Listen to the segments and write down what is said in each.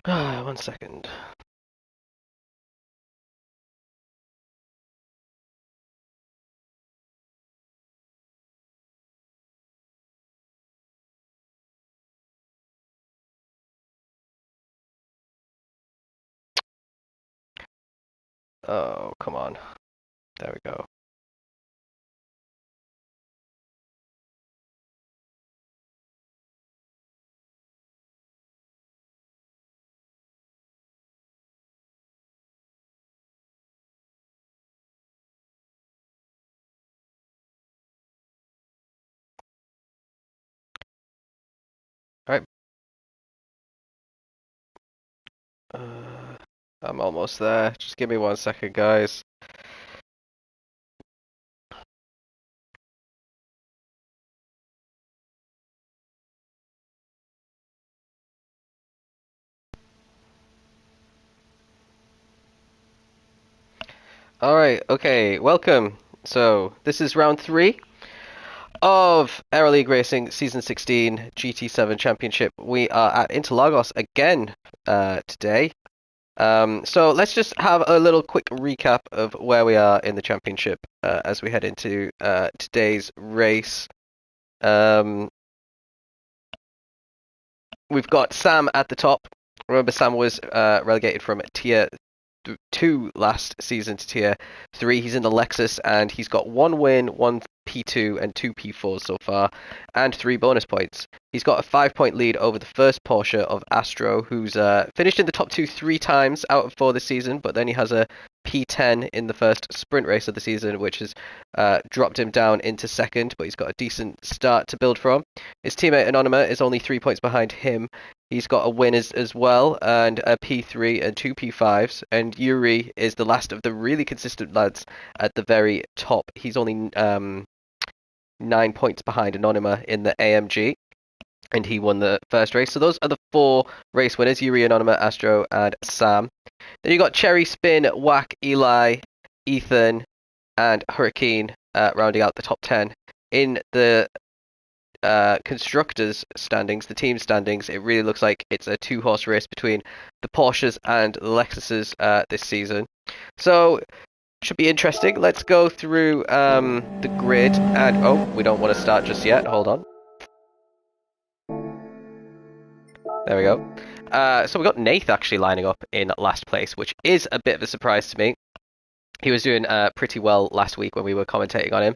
One second. Oh, come on. There we go. Alright. Uh, I'm almost there. Just give me 1 second, guys. Alright, okay, welcome. So, this is round 3 of Aero League Racing Season 16 GT7 Championship. We are at Interlagos again today. So let's just have a little quick recap of where we are in the championship as we head into today's race. Um, we've got Sam at the top. Remember, Sam was relegated from tier 2 last season to tier 3. He's in the Lexus and he's got 1 win, 1 P2 and 2 P4s so far, and 3 bonus points. He's got a 5 point lead over the first Porsche of Astro, who's finished in the top 2 3 times out of 4 this season, but then he has a P10 in the first sprint race of the season, which has dropped him down into second, but he's got a decent start to build from. His teammate Anonyma is only 3 points behind him. He's got a win as well, and a P3 and 2 P5s. And Yuri is the last of the really consistent lads at the very top. He's only 9 points behind Anonyma in the AMG, and he won the first race. So those are the 4 race winners: Yuri, Anonyma, Astro, and Sam. Then you got Cherry, Spin, Whack, Eli, Ethan, and Hurricane rounding out the top 10. In the constructors standings, the team standings, it really looks like it's a 2 horse race between the Porsches and the Lexuses this season. So should be interesting. Let's go through the grid. And oh, we don't want to start just yet. Hold on. There we go. So we got Nath actually lining up in last place, which is a bit of a surprise to me. He was doing pretty well last week when we were commentating on him.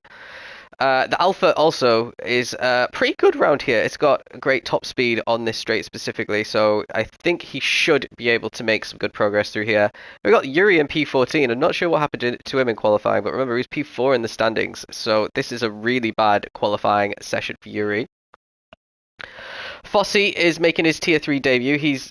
The Alpha also is pretty good round here. It's got great top speed on this straight specifically, so I think he should be able to make some good progress through here. We got Yuri in P14. I'm not sure what happened to him in qualifying, but remember, he's P4 in the standings, so this is a really bad qualifying session for Yuri. Fossey is making his Tier 3 debut. He's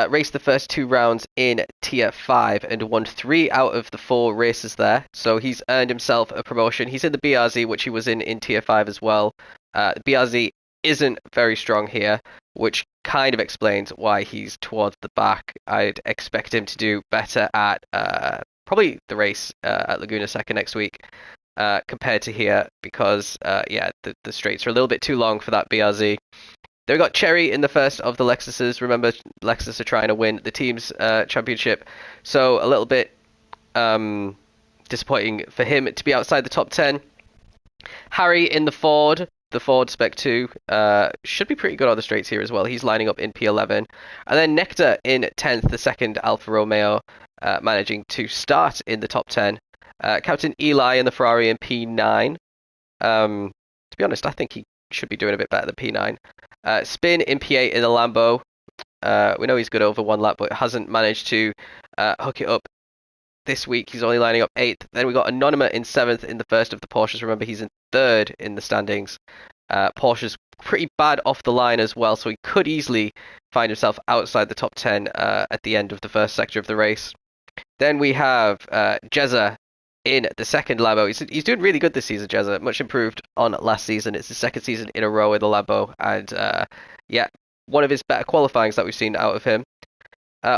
raced the first 2 rounds in Tier 5 and won 3 out of the 4 races there. So he's earned himself a promotion. He's in the BRZ, which he was in Tier 5 as well. The BRZ isn't very strong here, which kind of explains why he's towards the back. I'd expect him to do better at probably the race at Laguna Seca next week. Compared to here, because yeah, the straights are a little bit too long for that BRZ. Then we got Cherry in the first of the Lexuses. Remember, Lexus are trying to win the team's championship, so a little bit disappointing for him to be outside the top 10. Harry in the Ford Spec 2, should be pretty good on the straights here as well. He's lining up in P11. And then Nectar in 10th, the second Alfa Romeo, managing to start in the top 10. Captain Eli in the Ferrari in P9. To be honest, I think he should be doing a bit better than P9. Spin in P8 in a Lambo. We know he's good over 1 lap, but hasn't managed to hook it up this week. He's only lining up 8th. Then we got Anonyma in 7th in the first of the Porsches. Remember, he's in 3rd in the standings. Porsche's pretty bad off the line as well, so he could easily find himself outside the top 10 at the end of the first sector of the race. Then we have Jezza in the second Lambo. He's doing really good this season, Jezza. Much improved on last season. It's his second season in a row in the Lambo. And yeah, one of his better qualifyings that we've seen out of him.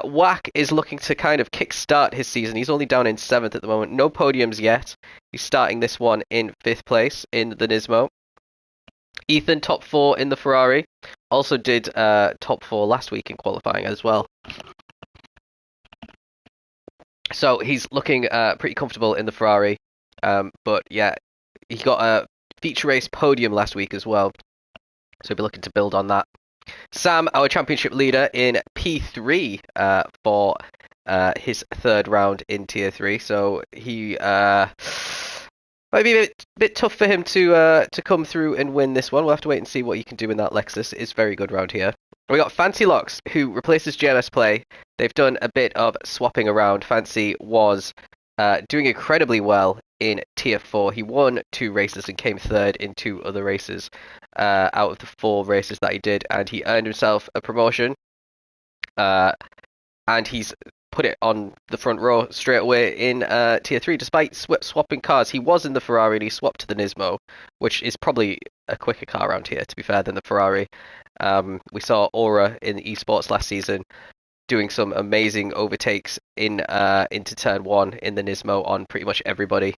Whack is looking to kind of kickstart his season. He's only down in 7th at the moment. No podiums yet. He's starting this one in 5th place in the Nismo. Ethan, top 4 in the Ferrari. Also did top 4 last week in qualifying as well. So he's looking pretty comfortable in the Ferrari. But yeah, he got a feature race podium last week as well. So he'll be looking to build on that. Sam, our championship leader in P3 for his third round in Tier 3. So he might be a bit tough for him to come through and win this one. We'll have to wait and see what he can do in that Lexus. It's very good round here. We got Fancy Locks, who replaces JMS Play. They've done a bit of swapping around. Fancy was doing incredibly well in Tier 4. He won 2 races and came third in 2 other races out of the 4 races that he did, and he earned himself a promotion. And he's put it on the front row straight away in Tier 3, despite swapping cars. He was in the Ferrari and he swapped to the Nismo, which is probably a quicker car around here, to be fair, than the Ferrari. We saw Aura in the esports last season doing some amazing overtakes into turn 1 in the Nismo on pretty much everybody.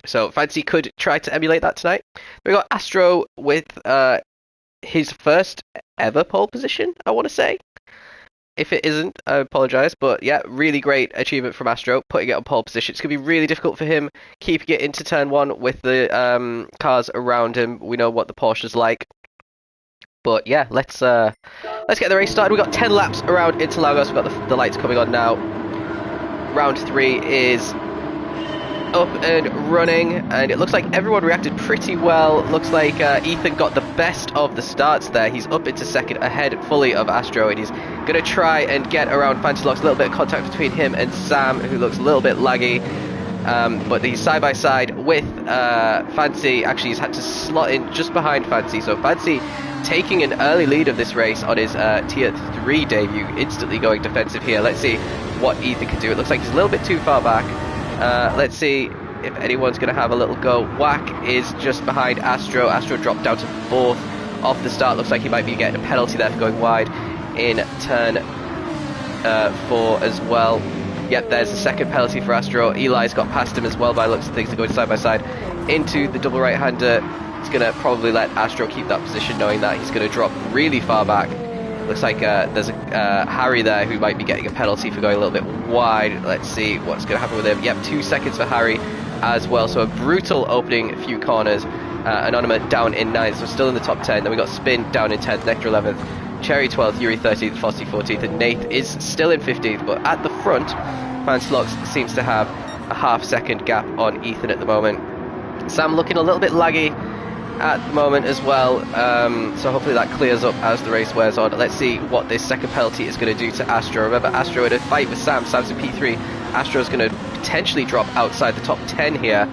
So Fancy could try to emulate that tonight. We got Astro with his first ever pole position, I want to say. If it isn't, I apologise. But yeah, really great achievement from Astro, putting it on pole position. It's going to be really difficult for him keeping it into turn 1 with the cars around him. We know what the Porsche's like. But yeah, let's get the race started. We've got 10 laps around Interlagos. We've got the lights coming on now. Round 3 is up and running, and it looks like everyone reacted pretty well. Looks like Ethan got the best of the starts there. He's up into second, ahead fully of Astro, and he's going to try and get around Fancy Locks. A little bit of contact between him and Sam, who looks a little bit laggy. But he's side by side with Fancy. Actually, he's had to slot in just behind Fancy. So Fancy taking an early lead of this race on his Tier 3 debut, instantly going defensive here. Let's see what Ethan can do. It looks like he's a little bit too far back. Let's see if anyone's going to have a little go. Whack is just behind Astro. Astro dropped down to 4th off the start. Looks like he might be getting a penalty there for going wide in turn 4 as well. Yep, there's the second penalty for Astro. Eli's got past him as well by looks of things. They're going side by side into the double right-hander. He's going to probably let Astro keep that position, knowing that he's going to drop really far back. Looks like there's a Harry there who might be getting a penalty for going a little bit wide. Let's see what's going to happen with him. Yep, 2 seconds for Harry as well. So a brutal opening few corners. Anonymous down in 9th, so still in the top 10. Then we got Spin down in 10th, Nectar 11th, Cherry 12th, Yuri 13th, Fossey 14th, and Nath is still in 15th. But at the front, Fancy Locks seems to have a half-second gap on Ethan at the moment. Sam looking a little bit laggy at the moment as well, so hopefully that clears up as the race wears on. Let's see what this second penalty is going to do to Astro. Remember, Astro in a fight with Sam. Sam's in P3. Astro's going to potentially drop outside the top 10 here.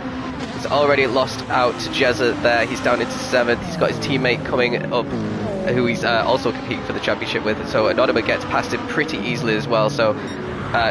He's already lost out to Jezza there. He's down into 7th. He's got his teammate coming up, who he's also competing for the championship with. So Anonymous gets past him pretty easily as well. So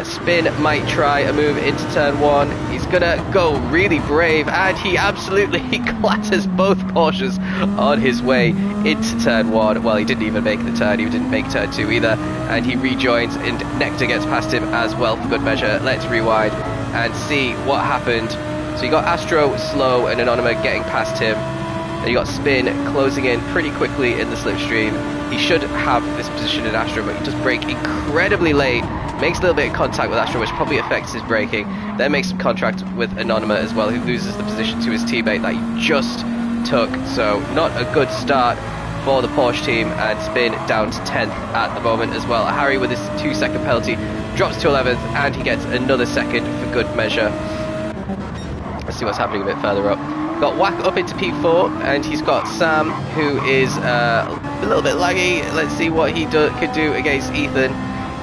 Spin might try a move into turn 1. He's gonna go really brave, and he absolutely clatters both Porsches on his way into turn 1. Well, he didn't even make the turn. He didn't make turn 2 either, and he rejoins, and Nectar gets past him as well for good measure. Let's rewind and see what happened. So you got Astro slow and Anonymous getting past him. And you got Spin closing in pretty quickly in the slipstream. He should have this position in Astro, but he does brake incredibly late. Makes a little bit of contact with Astro, which probably affects his braking. Then makes some contact with Anonymous as well, who loses the position to his teammate that he just took. So not a good start for the Porsche team, and Spin down to 10th at the moment as well. Harry with his 2-second penalty drops to 11th, and he gets another second for good measure. Let's see what's happening a bit further up. Got Whack up into P4, and he's got Sam, who is a little bit laggy. Let's see what he could do against Ethan.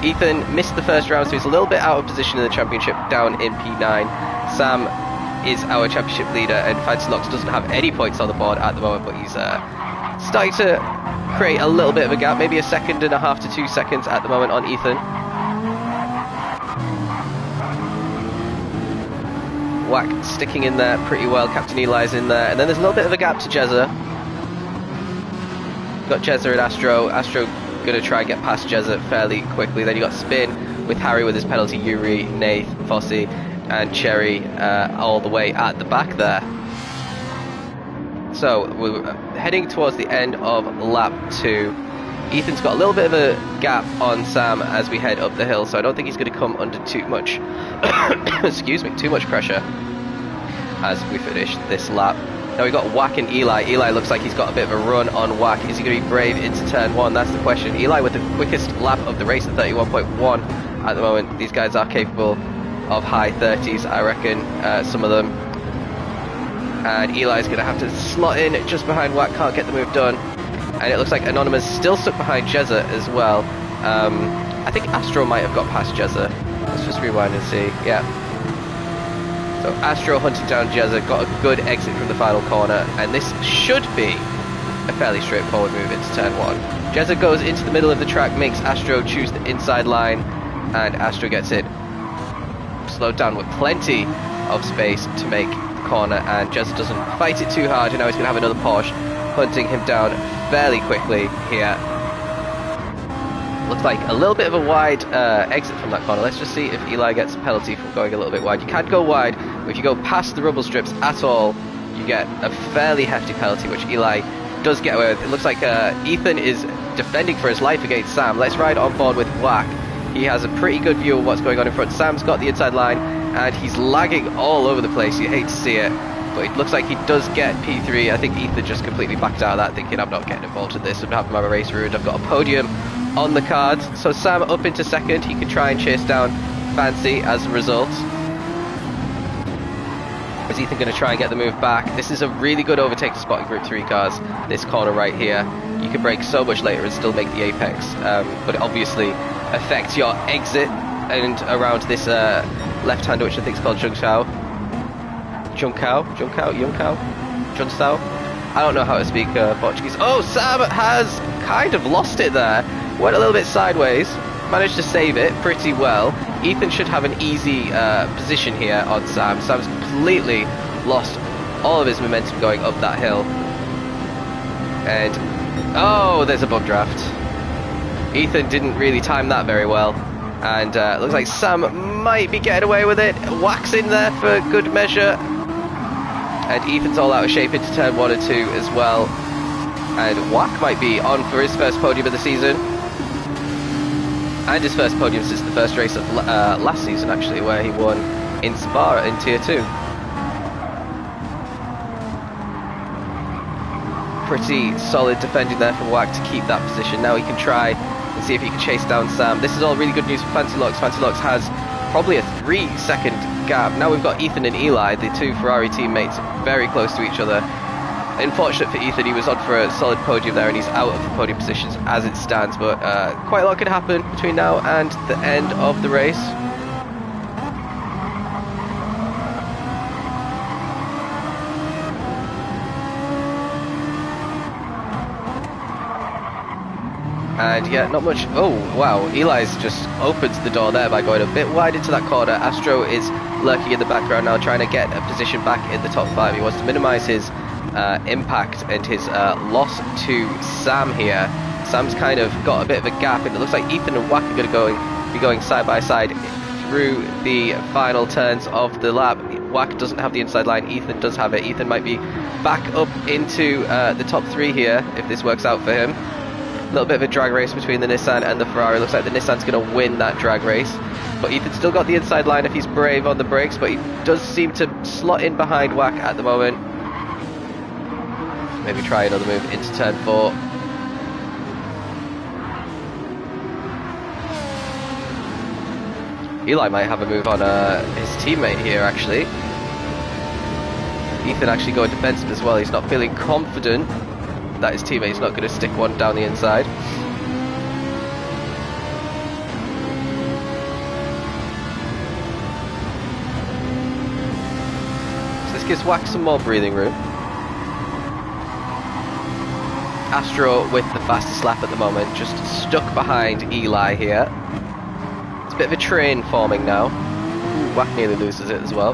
Ethan missed the first round, so he's a little bit out of position in the championship, down in P9. Sam is our championship leader, and Fancy Locks doesn't have any points on the board at the moment, but he's starting to create a little bit of a gap, maybe 1.5 to 2 seconds at the moment on Ethan. Whack sticking in there pretty well. Captain Eli's in there, and then there's a little bit of a gap to Jezza. Got Jezza and Astro. Astro going to try and get past Jezza fairly quickly. Then you got Spin with Harry with his penalty, Yuri, Nath, Fossey, and Cherry all the way at the back there. So we're heading towards the end of lap 2. Ethan's got a little bit of a gap on Sam as we head up the hill, so I don't think he's going to come under too much excuse me, too much pressure as we finish this lap. Now we've got Wack and Eli. Eli looks like he's got a bit of a run on Wack. Is he going to be brave into turn 1? That's the question. Eli with the quickest lap of the race at 31.1 at the moment. These guys are capable of high 30s, I reckon, some of them. And Eli's going to have to slot in just behind Wack, can't get the move done. And it looks like Anonymous still stuck behind Jezza as well. I think Astro might have got past Jezza. Let's just rewind and see. Yeah. So Astro hunting down Jezza, got a good exit from the final corner, and this should be a fairly straightforward move into turn 1. Jezza goes into the middle of the track, makes Astro choose the inside line, and Astro gets it slowed down with plenty of space to make the corner, and Jezza doesn't fight it too hard, and now he's going to have another Porsche hunting him down fairly quickly here. Looks like a little bit of a wide exit from that corner. Let's just see if Eli gets a penalty from going a little bit wide. You can go wide, but if you go past the rubble strips at all, you get a fairly hefty penalty, which Eli does get away with. It looks like Ethan is defending for his life against Sam. Let's ride on board with Wack. He has a pretty good view of what's going on in front. Sam's got the inside line, and he's lagging all over the place. You hate to see it, but it looks like he does get P3. I think Ethan just completely backed out of that, thinking I'm not getting involved in this. I'm having my race ruined. I've got a podium on the cards. So Sam up into second. He can try and chase down Fancy as a result. Is Ethan going to try and get the move back? This is a really good overtake to spot in Group 3 cars. This corner right here. You can brake so much later and still make the apex. But it obviously affects your exit and around this left-hander, which I think is called Junkao. Junsao? I don't know how to speak Portuguese. Oh, Sam has kind of lost it there. Went a little bit sideways. Managed to save it pretty well. Ethan should have an easy position here on Sam. Sam's completely lost all of his momentum going up that hill. And, oh, there's a bump draft. Ethan didn't really time that very well. And looks like Sam might be getting away with it. Wack's in there for good measure. And Ethan's all out of shape into turn 1 and 2 as well. And Wack might be on for his first podium of the season. And his first podium since the first race of last season, actually, where he won in Spa in Tier 2. Pretty solid defending there from Wack to keep that position. Now he can try and see if he can chase down Sam. This is all really good news for Fancy Locks. Fancy Locks has probably a 3-second gap. Now we've got Ethan and Eli, the two Ferrari teammates, very close to each other. Unfortunate for Ethan, he was on for a solid podium there and he's out of the podium positions as it stands, but quite a lot could happen between now and the end of the race. And yeah, not much. Oh wow, Eli's just opens the door there by going a bit wide into that corner. Astro is lurking in the background now, trying to get a position back in the top 5. He wants to minimise his impact and his loss to Sam here. Sam's kind of got a bit of a gap, and it looks like Ethan and Wack are going to be going side by side through the final turns of the lap. Wack doesn't have the inside line, Ethan does have it. Ethan might be back up into the top 3 here if this works out for him. A little bit of a drag race between the Nissan and the Ferrari. Looks like the Nissan's going to win that drag race, but Ethan's still got the inside line if he's brave on the brakes, but he does seem to slot in behind Wack at the moment. Maybe try another move into turn 4. Eli might have a move on his teammate here, actually. Ethan actually going defensive as well. He's not feeling confident that his teammate's not going to stick one down the inside. So this gives Wack some more breathing room. Astro with the fastest lap at the moment, just stuck behind Eli here. It's a bit of a train forming now. Ooh, Wack nearly loses it as well.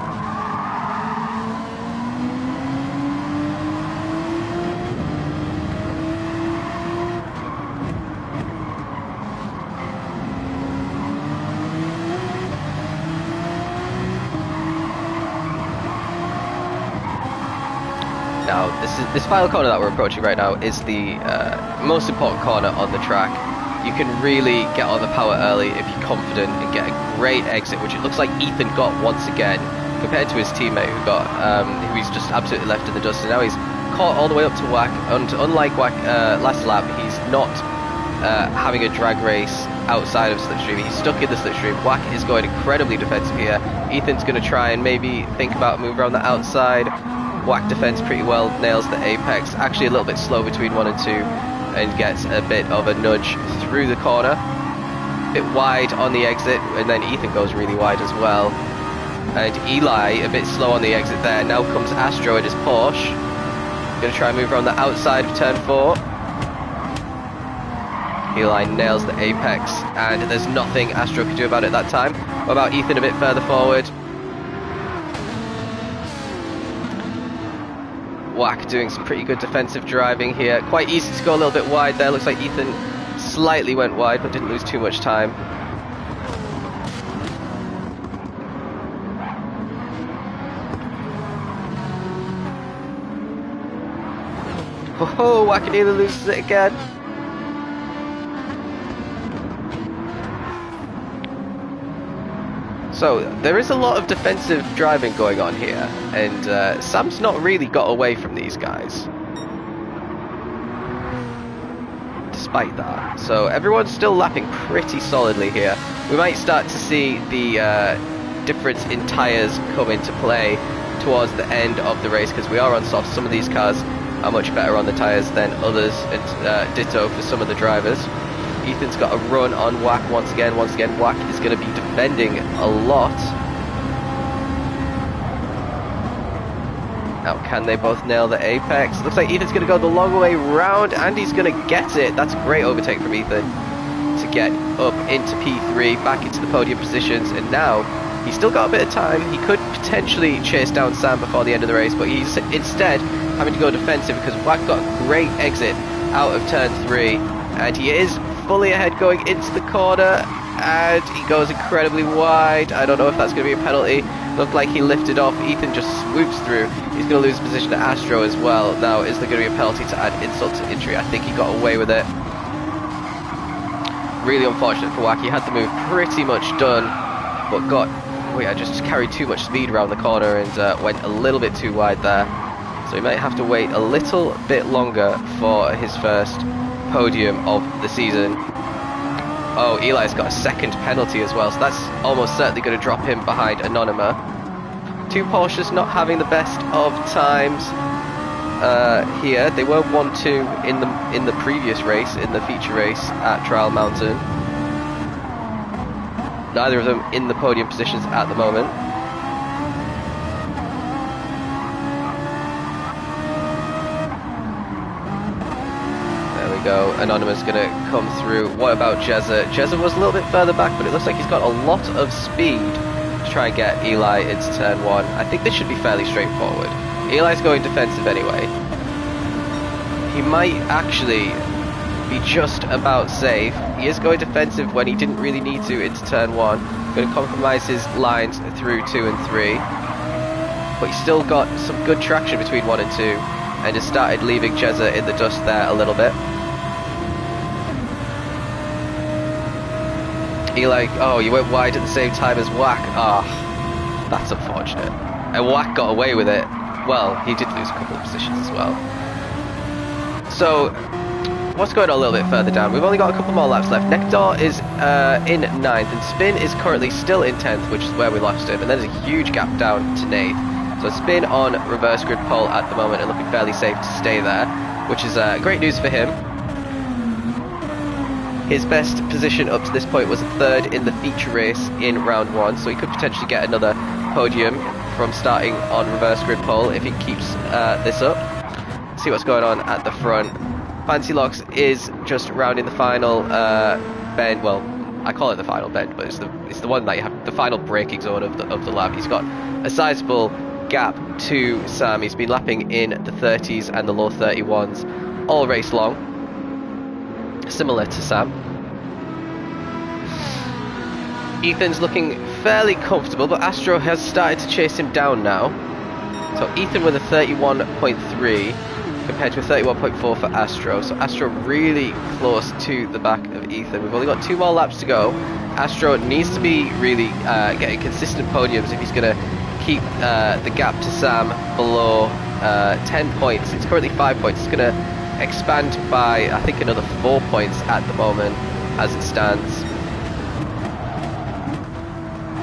now. This final corner that we're approaching right now is the most important corner on the track. You can really get on the power early if you're confident and get a great exit, which it looks like Ethan got once again, compared to his teammate who he's just absolutely left in the dust. And now he's caught all the way up to Wack, and unlike Wack last lap, he's not having a drag race outside of slipstream. He's stuck in the slipstream. Wack is going incredibly defensive here. Ethan's going to try and maybe think about a move around the outside. Wack defends pretty well, nails the apex, actually a little bit slow between 1 and 2, and gets a bit of a nudge through the corner. A bit wide on the exit, and then Ethan goes really wide as well. And Eli a bit slow on the exit there. Now comes Astro in his Porsche. Going to try and move around the outside of turn 4. Eli nails the apex, and there's nothing Astro can do about it that time. What about Ethan a bit further forward? Wack doing some pretty good defensive driving here. Quite easy to go a little bit wide there. Looks like Ethan slightly went wide, but didn't lose too much time. Oh, Wack nearly loses it again. So, there is a lot of defensive driving going on here, and Sam's not really got away from these guys. Despite that. So, everyone's still lapping pretty solidly here. We might start to see the difference in tyres come into play towards the end of the race, because we are on soft. Some of these cars are much better on the tyres than others, and ditto for some of the drivers. Ethan's got a run on Wack once again. Wack is going to be defending a lot. Now, can they both nail the apex? Looks like Ethan's going to go the long way round, and he's going to get it. That's a great overtake from Ethan to get up into P3, back into the podium positions, and now he's still got a bit of time. He could potentially chase down Sam before the end of the race, but he's instead having to go defensive because Wack got a great exit out of turn 3, and he is fully ahead going into the corner, and he goes incredibly wide. I don't know if that's going to be a penalty. Looked like he lifted off. Ethan just swoops through. He's going to lose position to Astro as well. Now, is there going to be a penalty to add insult to injury? I think he got away with it. Really unfortunate for Wack. He had the move pretty much done, but I just carried too much speed around the corner and went a little bit too wide there. So he might have to wait a little bit longer for his first podium of the season. Oh, Eli's got a second penalty as well, so that's almost certainly going to drop him behind Anonyma. Two Porsches not having the best of times here. They were 1-2 in the previous race, in the feature race at Trial Mountain. Neither of them in the podium positions at the moment. Go. Anonymous going to come through. What about Jezza? Jezza was a little bit further back, but it looks like he's got a lot of speed to try and get Eli into turn 1. I think this should be fairly straightforward. Eli's going defensive anyway. He might actually be just about safe. He is going defensive when he didn't really need to into turn 1. Going to compromise his lines through 2 and 3. But he's still got some good traction between 1 and 2, and has started leaving Jezza in the dust there a little bit. Eli, oh, you went wide at the same time as Wack. Ah, oh, that's unfortunate. And Wack got away with it. Well, he did lose a couple of positions as well. So, what's going on a little bit further down? We've only got a couple more laps left. Nectar is in 9th, and Spin is currently still in 10th, which is where we lost him. And there's a huge gap down to 9th. So Spin on reverse grid pole at the moment and looking fairly safe to stay there, which is great news for him. His best position up to this point was a 3rd in the feature race in round 1, so he could potentially get another podium from starting on reverse grid pole if he keeps this up. See what's going on at the front. Fancy Locks is just rounding the final bend. Well, I call it the final bend, but it's the one that you have the final braking zone of the lap. He's got a sizable gap to Sam. He's been lapping in the 30s and the low 31s all race long, similar to Sam. Ethan's looking fairly comfortable, but Astro has started to chase him down now. So Ethan with a 31.3 compared to a 31.4 for Astro. So Astro really close to the back of Ethan. We've only got 2 more laps to go. Astro needs to be really getting consistent podiums if he's going to keep the gap to Sam below 10 points. It's currently 5 points. It's going to expand by, I think, another 4 points at the moment as it stands.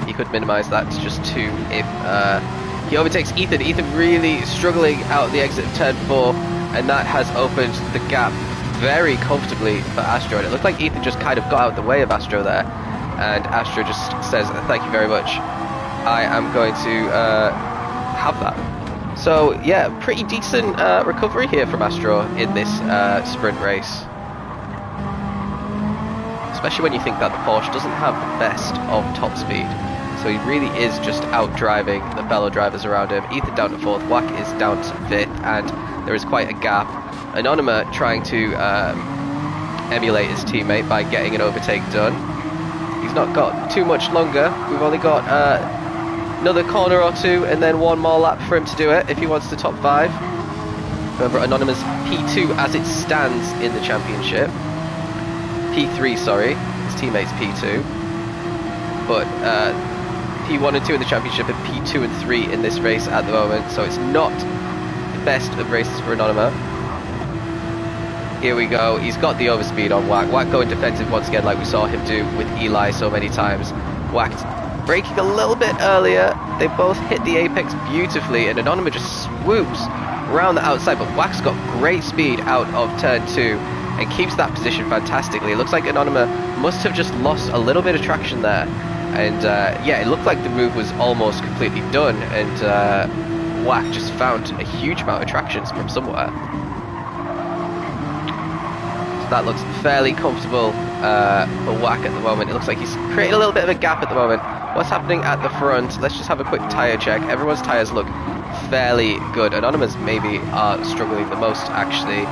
He could minimise that to just 2 if he overtakes Ethan. Ethan really struggling out the exit of turn 4, and that has opened the gap very comfortably for Astro. And it looked like Ethan just kind of got out the way of Astro there, and Astro just says, thank you very much, I am going to have that. So yeah, pretty decent recovery here from Astro in this sprint race. Especially when you think that the Porsche doesn't have the best of top speed. So he really is just out driving the fellow drivers around him. Ethan down to 4th, Wack is down to 5th, and there is quite a gap. Anonyma trying to emulate his teammate by getting an overtake done. He's not got too much longer. We've only got another corner or 2 and then 1 more lap for him to do it if he wants the top 5. Remember, Anonyma's P2 as it stands in the championship. P3, sorry. His teammate's P2. But P1 and 2 in the championship and P2 and 3 in this race at the moment. So it's not the best of races for Anonyma. Here we go. He's got the overspeed on Wack. Wack going defensive once again like we saw him do with Eli so many times. Wack braking a little bit earlier. They both hit the apex beautifully, and Anonyma just swoops around the outside, but Wack's got great speed out of turn 2 and keeps that position fantastically. It looks like Anonyma must have just lost a little bit of traction there, and yeah, it looked like the move was almost completely done, and Wack just found a huge amount of traction from somewhere. So that looks fairly comfortable for Wack at the moment. It looks like he's creating a little bit of a gap at the moment. What's happening at the front? Let's just have a quick tyre check. Everyone's tyres look fairly good. Anonymous maybe are struggling the most, actually.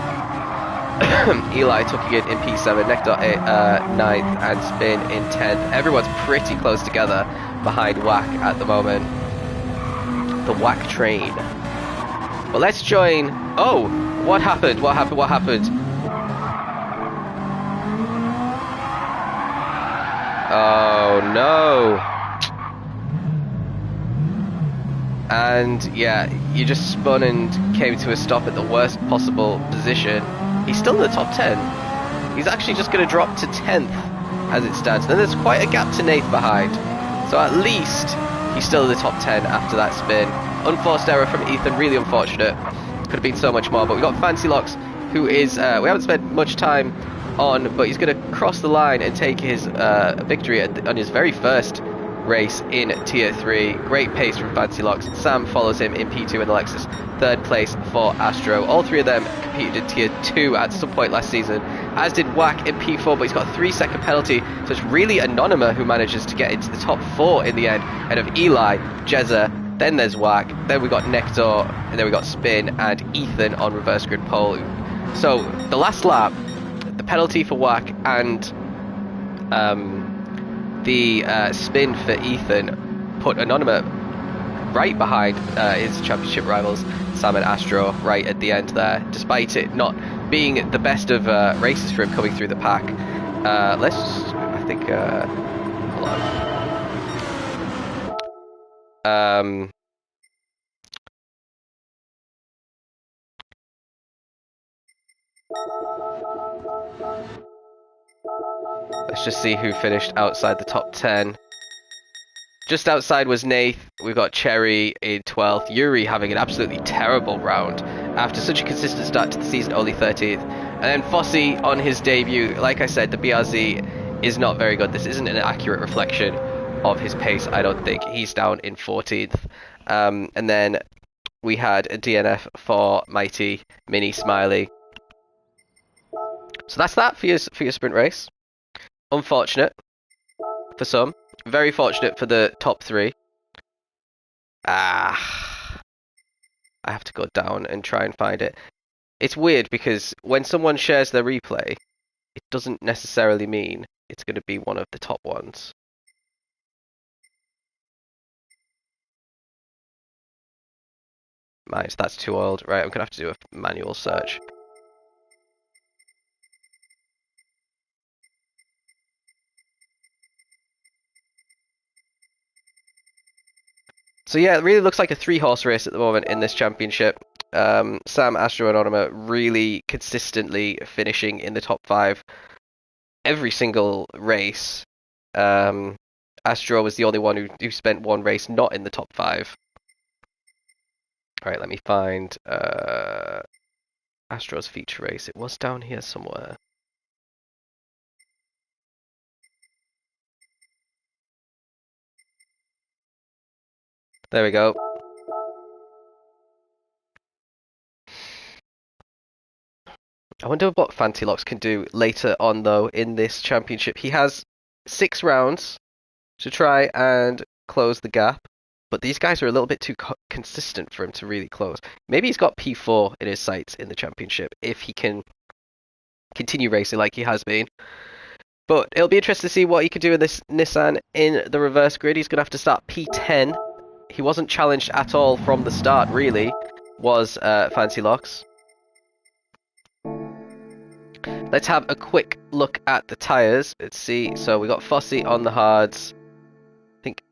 Eli tucking it in P7, Nectar 9th, and Spin in 10th. Everyone's pretty close together behind Wack at the moment. The Wack train. But let's join... Oh! What happened? What happened? What happened? Oh no! And yeah, you just spun and came to a stop at the worst possible position. He's still in the top 10. He's actually just going to drop to 10th as it stands. Then there's quite a gap to Nath behind. So at least he's still in the top 10 after that spin. Unforced error from Ethan, really unfortunate. Could have been so much more, but we've got Fancy Locks, who is, we haven't spent much time on, but he's going to cross the line and take his victory on his very first race in Tier 3. Great pace from Fancy Locks. Sam follows him in P2 in the Lexus. 3rd place for Astro. All 3 of them competed in Tier 2 at some point last season, as did Wack in P4, but he's got a 3-second penalty, so it's really Anonyma who manages to get into the top 4 in the end, ahead of Eli, Jezza, then there's Wack, then we got Nectar, and then we got Spin and Ethan on reverse grid pole. So the last lap, the penalty for Wack and the spin for Ethan put Anonyma right behind his championship rivals Sam and Astro right at the end there, despite it not being the best of races for him coming through the pack. Let's just, I think, hold on. Let's just see who finished outside the top 10. Just outside was Nath. We've got Cherry in 12th. Yuri having an absolutely terrible round after such a consistent start to the season, only 13th. And then Fossey on his debut. Like I said, the BRZ is not very good. This isn't an accurate reflection of his pace, I don't think. He's down in 14th. And then we had a DNF for Mighty Mini Smiley. So that's that for your sprint race. Unfortunate for some. Very fortunate for the top 3. I have to go down and try and find it. It's weird because when someone shares their replay, it doesn't necessarily mean it's going to be one of the top ones. minds. That's too old. Right, I'm going to have to do a manual search. So yeah, it really looks like a 3-horse race at the moment in this championship. Sam, Astro, and Onima really consistently finishing in the top 5 every single race. Astro was the only one who spent one race not in the top 5. Alright, let me find Astro's feature race. It was down here somewhere. There we go. I wonder what Fantilocks can do later on, though, in this championship. He has 6 rounds to try and close the gap, but these guys are a little bit too consistent for him to really close. Maybe he's got P4 in his sights in the championship if he can continue racing like he has been. But it'll be interesting to see what he can do in this Nissan in the reverse grid. He's going to have to start P10. He wasn't challenged at all from the start, really, was Fantilocks. Let's have a quick look at the tyres. Let's see. So we got Fossey on the hards. I think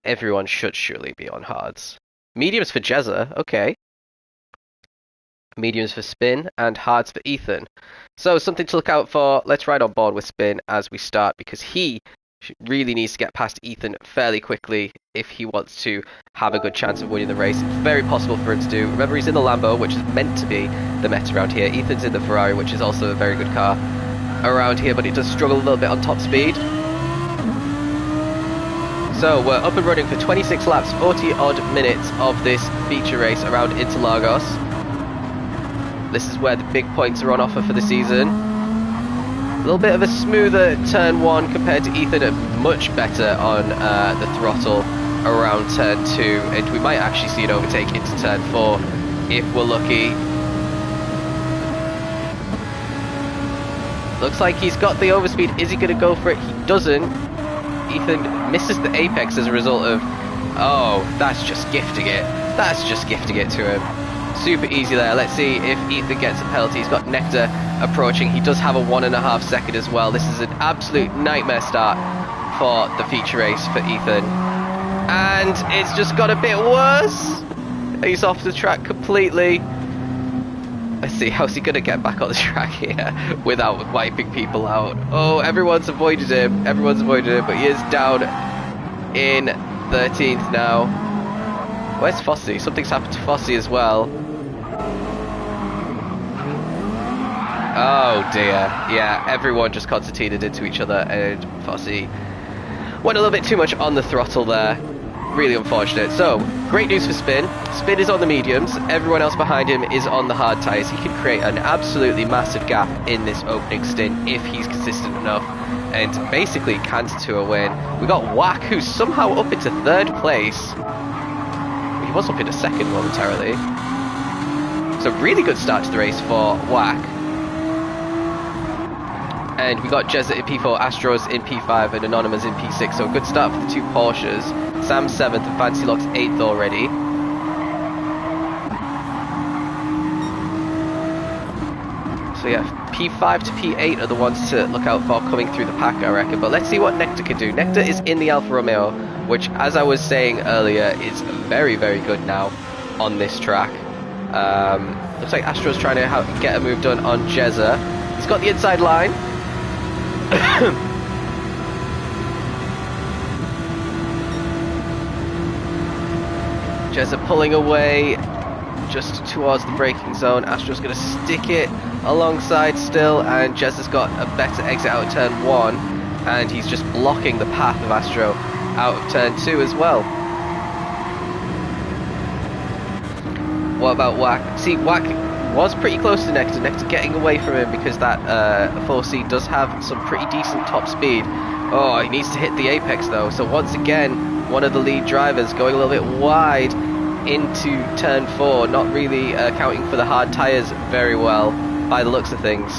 everyone should surely be on hards. Mediums for Jezza. Okay. Mediums for Spin and hards for Ethan. So something to look out for. Let's ride on board with Spin as we start, because he really needs to get past Ethan fairly quickly if he wants to have a good chance of winning the race. It's very possible for him to do. Remember, he's in the Lambo, which is meant to be the meta around here. Ethan's in the Ferrari, which is also a very good car around here, but he does struggle a little bit on top speed. So we're up and running for 26 laps, 40 odd minutes of this feature race around Interlagos. This is where the big points are on offer for the season. A little bit of a smoother turn 1 compared to Ethan, and much better on the throttle around turn 2, and we might actually see an overtake into turn 4 if we're lucky. Looks like he's got the overspeed. Is he going to go for it? He doesn't. Ethan misses the apex as a result of... Oh, that's just gifting it. That's just gifting it to him. Super easy there. Let's see if Ethan gets a penalty. He's got Nectar approaching. He does have a 1.5 second as well. This is an absolute nightmare start for the feature race for Ethan. And it's just got a bit worse. He's off the track completely. Let's see, how's he going to get back on the track here without wiping people out? Oh, everyone's avoided him. Everyone's avoided him, but he is down in 13th now. Where's Fossey? Something's happened to Fossey as well. Oh dear. Yeah, everyone just concertinaed into each other, and Fossey went a little bit too much on the throttle there. Really unfortunate. So, great news for Spin. Spin is on the mediums. Everyone else behind him is on the hard tyres. He can create an absolutely massive gap in this opening stint if he's consistent enough, and basically canter to a win. We got Whack, who's somehow up into 3rd place. He was up into 2nd momentarily. So really good start to the race for Whack. And we got Jezza in P4, Astros in P5, and Anonymous in P6. So a good start for the 2 Porsches. Sam 7th and Fantilocks 8th already. So yeah, P5 to P8 are the ones to look out for coming through the pack, I reckon. But let's see what Nectar can do. Nectar is in the Alfa Romeo, which, as I was saying earlier, is very, very good now on this track. Looks like Astro's trying to get a move done on Jezza. He's got the inside line. Jezza pulling away just towards the braking zone. Astro's going to stick it alongside still, and Jezza's got a better exit out of turn 1, and he's just blocking the path of Astro out of turn 2 as well. What about Whack? See, Whack was pretty close to Nectar. Nectar getting away from him because that 4C does have some pretty decent top speed. Oh, he needs to hit the apex though. So once again, one of the lead drivers going a little bit wide into turn 4, not really accounting for the hard tyres very well by the looks of things.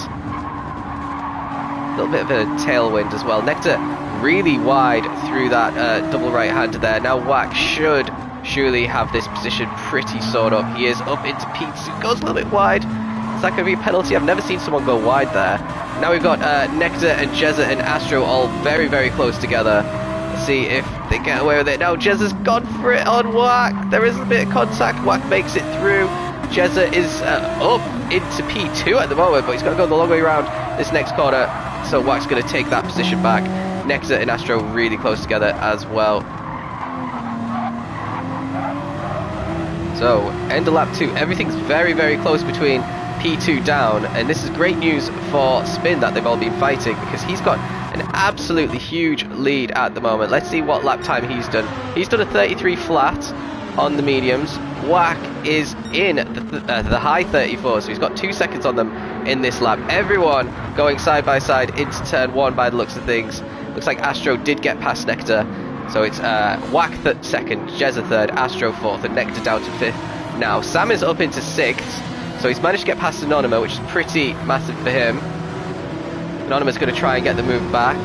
A little bit of a tailwind as well. Nectar really wide through that double right-hander there. Now Whack should truly have this position pretty sorted up. He is up into P2, goes a little bit wide. Is that going to be a penalty? I've never seen someone go wide there. Now we've got Nectar and Jezza and Astro all very, very close together. Let's see if they get away with it. Now Jezza's gone for it on Wack. There is a bit of contact. Wack makes it through. Jezza is up into P2 at the moment, but he's got to go the long way around this next corner. So Wack's going to take that position back. Nectar and Astro really close together as well. So, end of lap 2. Everything's very, very close between P2 down, and this is great news for Spin that they've all been fighting, because he's got an absolutely huge lead at the moment. Let's see what lap time he's done. He's done a 33 flat on the mediums. Wack is in the high 34, so he's got 2 seconds on them in this lap. Everyone going side by side into turn 1 by the looks of things. Looks like Astro did get past Nectar. So it's Wack second, Jezza third, Astro fourth, and Nectar down to fifth. Now Sam is up into sixth, so he's managed to get past Anonymous, which is pretty massive for him. Anonymous is going to try and get the move back.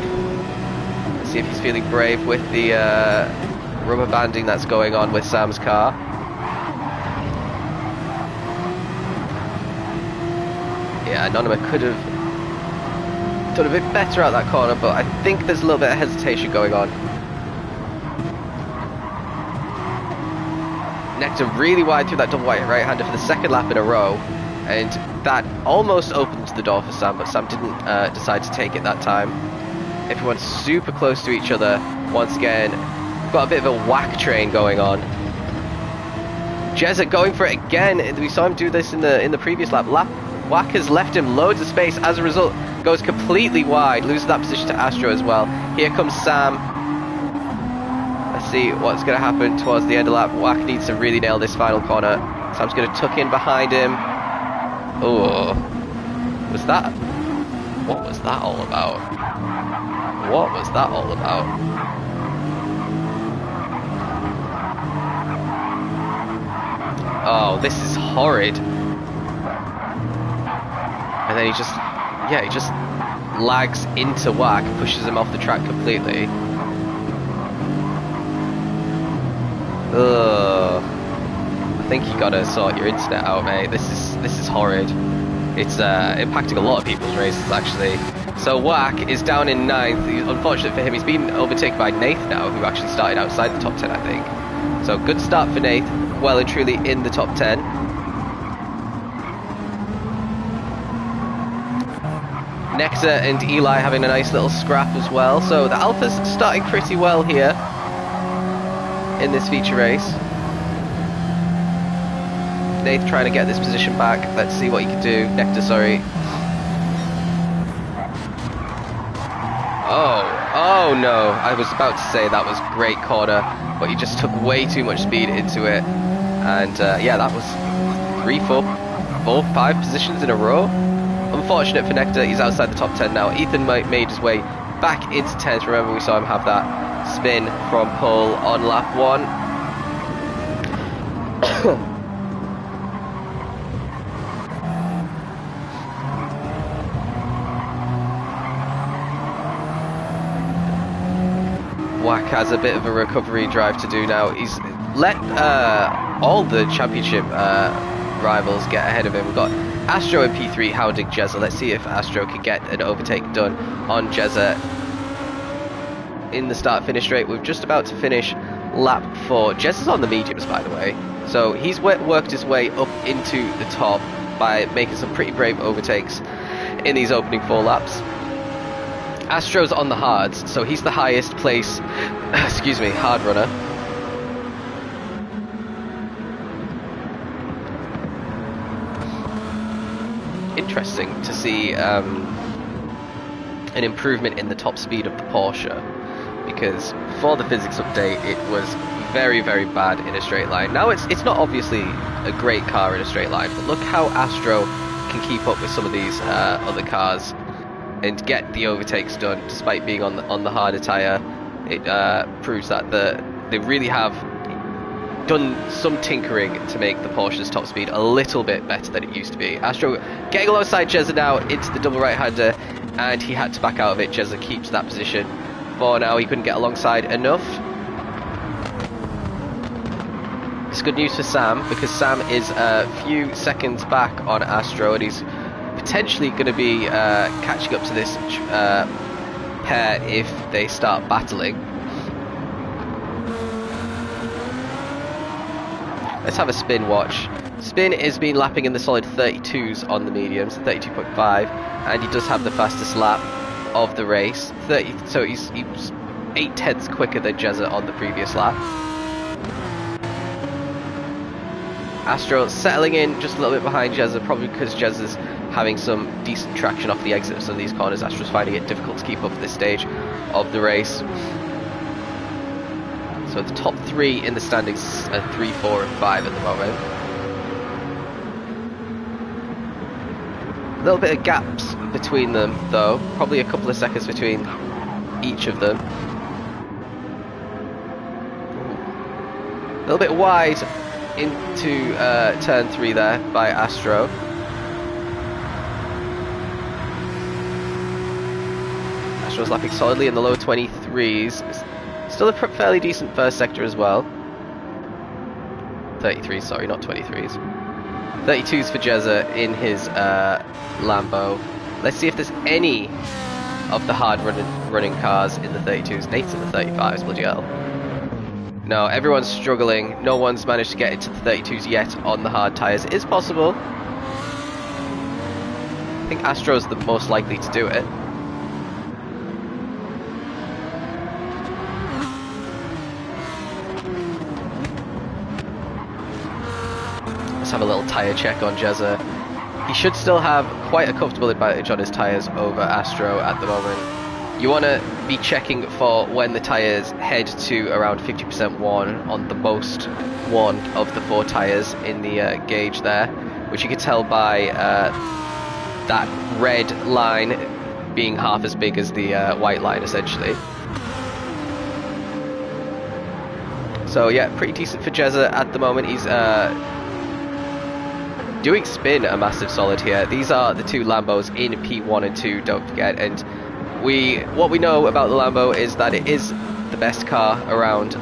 Let's see if he's feeling brave with the rubber banding that's going on with Sam's car. Yeah, Anonymous could have done a bit better out that corner, but I think there's a little bit of hesitation going on. Nectar really wide through that double white right-hander for the second lap in a row, and that almost opened the door for Sam, but Sam didn't decide to take it that time. Everyone's super close to each other once again. We've got a bit of a Wack train going on. Jezza going for it again. We saw him do this in the previous lap. Wack has left him loads of space. As a result, goes completely wide, loses that position to Astro as well. Here comes Sam. Let's see what's going to happen towards the end of the lap. Wack needs to really nail this final corner. Sam's going to tuck in behind him. Oh, was that? What was that all about? What was that all about? Oh, this is horrid. And then he just lags into Wack, pushes him off the track completely. Ugh. I think you gotta sort your internet out, mate. This is horrid. It's impacting a lot of people's races, actually. So Wack is down in 9th. Unfortunate for him, he's been overtaken by Nath now, who actually started outside the top 10, I think. So good start for Nath, well and truly in the top 10. Nectar and Eli having a nice little scrap as well. So the Alpha's starting pretty well here in this feature race. Nath trying to get this position back. Let's see what he can do. Nectar, sorry. Oh no, I was about to say that was great corner, but he just took way too much speed into it. And yeah, that was 3, 4, 5 positions in a row. Unfortunate for Nectar, he's outside the top 10 now. Ethan made his way back into 10th. Remember, we saw him have that spin from pole on lap 1. Wack has a bit of a recovery drive to do now. He's let all the championship rivals get ahead of him. We've got Astro and P3 hounding Jezza. Let's see if Astro can get an overtake done on Jezza in the start-finish straight. We're just about to finish lap 4. Jezza's on the mediums, by the way. So he's worked his way up into the top by making some pretty brave overtakes in these opening 4 laps. Astro's on the hards, so he's the highest place, excuse me, hard runner. Interesting to see an improvement in the top speed of the Porsche, because before the physics update it was very, very bad in a straight line. Now it's not obviously a great car in a straight line, but look how Astro can keep up with some of these other cars and get the overtakes done despite being on the harder tyre. It proves that they really have done some tinkering to make the Porsche's top speed a little bit better than it used to be. Astro getting alongside Jezza now into the double right-hander, and he had to back out of it. Jezza keeps that position for now. He couldn't get alongside enough. It's good news for Sam, because Sam is a few seconds back on Astro, and he's potentially going to be catching up to this pair if they start battling. Let's have a spin watch. Spin has been lapping in the solid 32s on the mediums, 32.5, and he does have the fastest lap of the race. So he's 8 tenths quicker than Jezza on the previous lap. Astro settling in just a little bit behind Jezza, probably because Jezza's having some decent traction off the exit of some of these corners. Astro's finding it difficult to keep up at this stage of the race. So the top 3 in the standings are 3, 4 and 5 at the moment. A little bit of gaps between them though, probably a couple of seconds between each of them. A little bit wide into turn 3 there by Astro. Astro's lapping solidly in the low 23s. Still a fairly decent first sector as well. 33s, sorry, not 23s. 32s for Jezza in his Lambo. Let's see if there's any of the hard running cars in the 32s. Nate's in the 35s, bloody hell. No, everyone's struggling. No one's managed to get into the 32s yet on the hard tyres. It is possible. I think Astro's the most likely to do it. Let's have a little tyre check on Jezza. He should still have quite a comfortable advantage on his tyres over Astro at the moment. You want to be checking for when the tyres head to around 50% worn on the most worn of the 4 tyres in the gauge there, which you can tell by that red line being half as big as the white line essentially. So yeah, pretty decent for Jezza at the moment. He's doing spin a massive solid here. These are the 2 Lambos in P1 and 2, don't forget, and what we know about the Lambo is that it is the best car around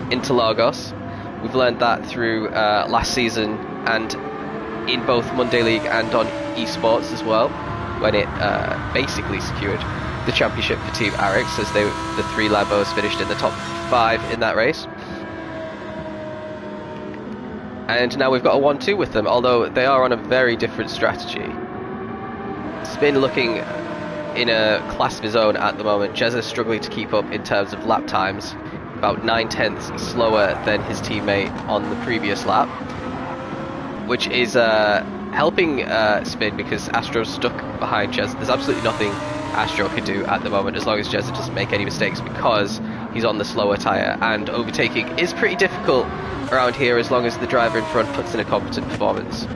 Interlagos. We've learned that through last season and in both Monday League and on esports as well, when it basically secured the championship for Team Arix, as the 3 Lambos finished in the top 5 in that race. And now we've got a 1-2 with them, although they are on a very different strategy. Spin looking in a class of his own at the moment. Jezza's struggling to keep up in terms of lap times, about 9 tenths slower than his teammate on the previous lap, which is helping Spin because Astro's stuck behind Jezza. There's absolutely nothing Astro can do at the moment as long as Jezza doesn't make any mistakes, because he's on the slower tyre, and overtaking is pretty difficult around here as long as the driver in front puts in a competent performance.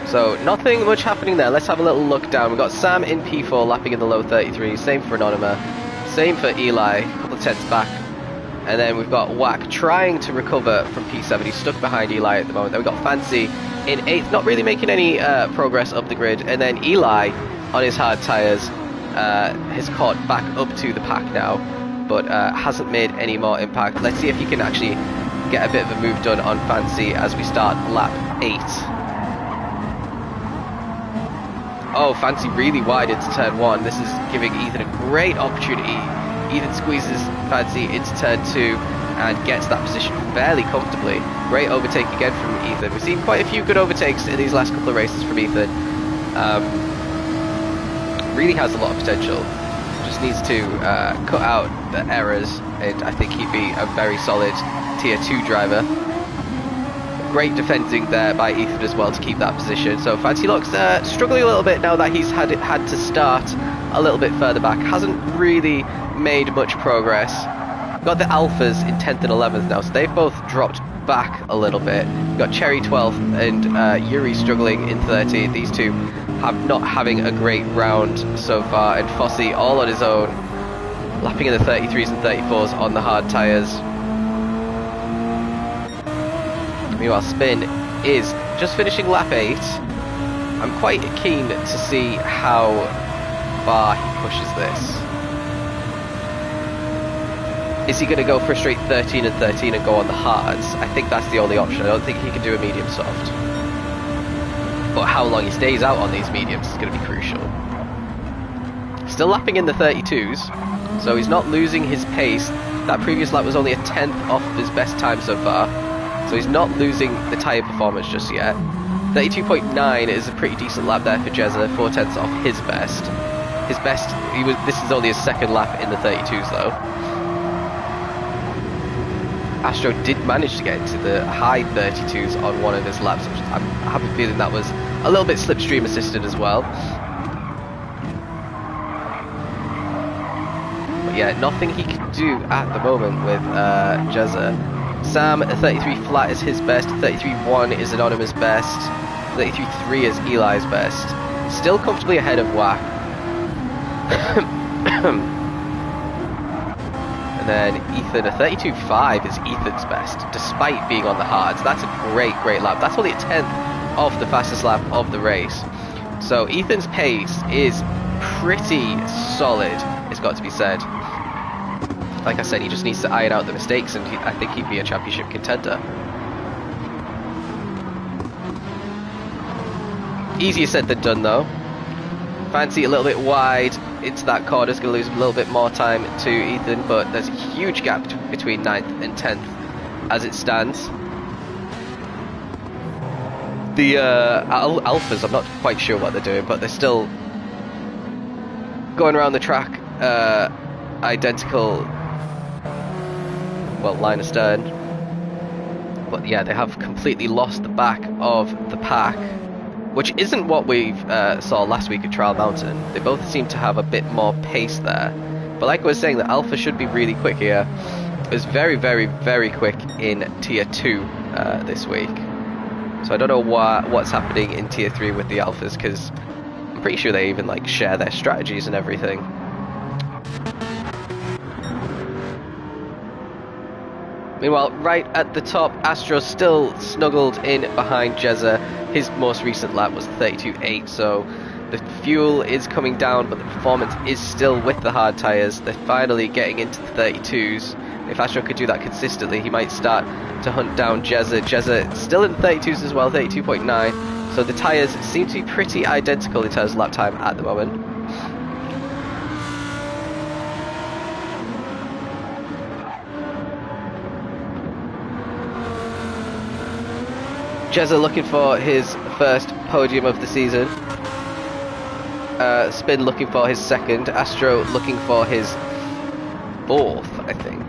So nothing much happening there. Let's have a little look down. We've got Sam in P4 lapping in the low 33s, same for Anonyma, same for Eli, a couple of tenths back. And then we've got Wack trying to recover from P7. He's stuck behind Eli at the moment. Then we've got Fancy in 8th, not really making any progress up the grid. And then Eli on his hard tyres has caught back up to the pack now, but hasn't made any more impact. Let's see if he can actually get a bit of a move done on Fancy as we start lap 8. Oh, Fancy really wide into turn 1. This is giving Ethan a great opportunity. Ethan squeezes Fancy into turn 2 and gets that position fairly comfortably. Great overtake again from Ethan. We've seen quite a few good overtakes in these last couple of races from Ethan. Really has a lot of potential. Just needs to cut out the errors, and I think he'd be a very solid tier 2 driver. Great defending there by Ethan as well to keep that position. So Fancy looks struggling a little bit now that he's had to start a little bit further back. Hasn't really made much progress. Got the Alphas in 10th and 11th now, so they've both dropped back a little bit. We've got Cherry 12th and Yuri struggling in 13th. These two have not having a great round so far, and Fossey all on his own, lapping in the 33s and 34s on the hard tyres. Meanwhile, Spin is just finishing lap 8. I'm quite keen to see how far he pushes this. Is he going to go for a straight 13 and 13 and go on the hards? I think that's the only option. I don't think he can do a medium soft. But how long he stays out on these mediums is going to be crucial. Still lapping in the 32s, so he's not losing his pace. That previous lap was only a 10th off of his best time so far, so he's not losing the tyre performance just yet. 32.9 is a pretty decent lap there for Jezza, 4/10 off his best. His best, this is only his second lap in the 32s though. Astro did manage to get into the high 32s on one of his laps, which I have a feeling that was a little bit slipstream assisted as well. But yeah, nothing he can do at the moment with Jezza. Sam, 33 flat is his best, 33.1 is Anonymous' best, 33.3 is Eli's best. Still comfortably ahead of WAC. And then Ethan, a 32.5 is Ethan's best, despite being on the hards. That's a great lap. That's only a 10th off the fastest lap of the race. So Ethan's pace is pretty solid, it's got to be said. Like I said, he just needs to iron out the mistakes, and I think he'd be a championship contender. Easier said than done though. Fancy a little bit wide into that corner, is going to lose a little bit more time to Ethan, but there's a huge gap between 9th and 10th as it stands. The Alphas, I'm not quite sure what they're doing, but they're still going around the track identical, well, line astern. But yeah, they have completely lost the back of the pack, which isn't what we saw last week at Trial Mountain. They both seem to have a bit more pace there. But like I was saying, the Alpha should be really quick here. It was very quick in Tier 2 this week. So I don't know what's happening in Tier 3 with the Alphas, because I'm pretty sure they even like share their strategies and everything. Meanwhile, right at the top, Astro's still snuggled in behind Jezza. His most recent lap was 32.8, so the fuel is coming down, but the performance is still with the hard tyres. They're finally getting into the 32s. If Astro could do that consistently, he might start to hunt down Jezza. Jezza still in the 32s as well, 32.9. So the tyres seem to be pretty identical in terms of lap time at the moment. Jezza looking for his first podium of the season. Spin looking for his second. Astro looking for his fourth, I think.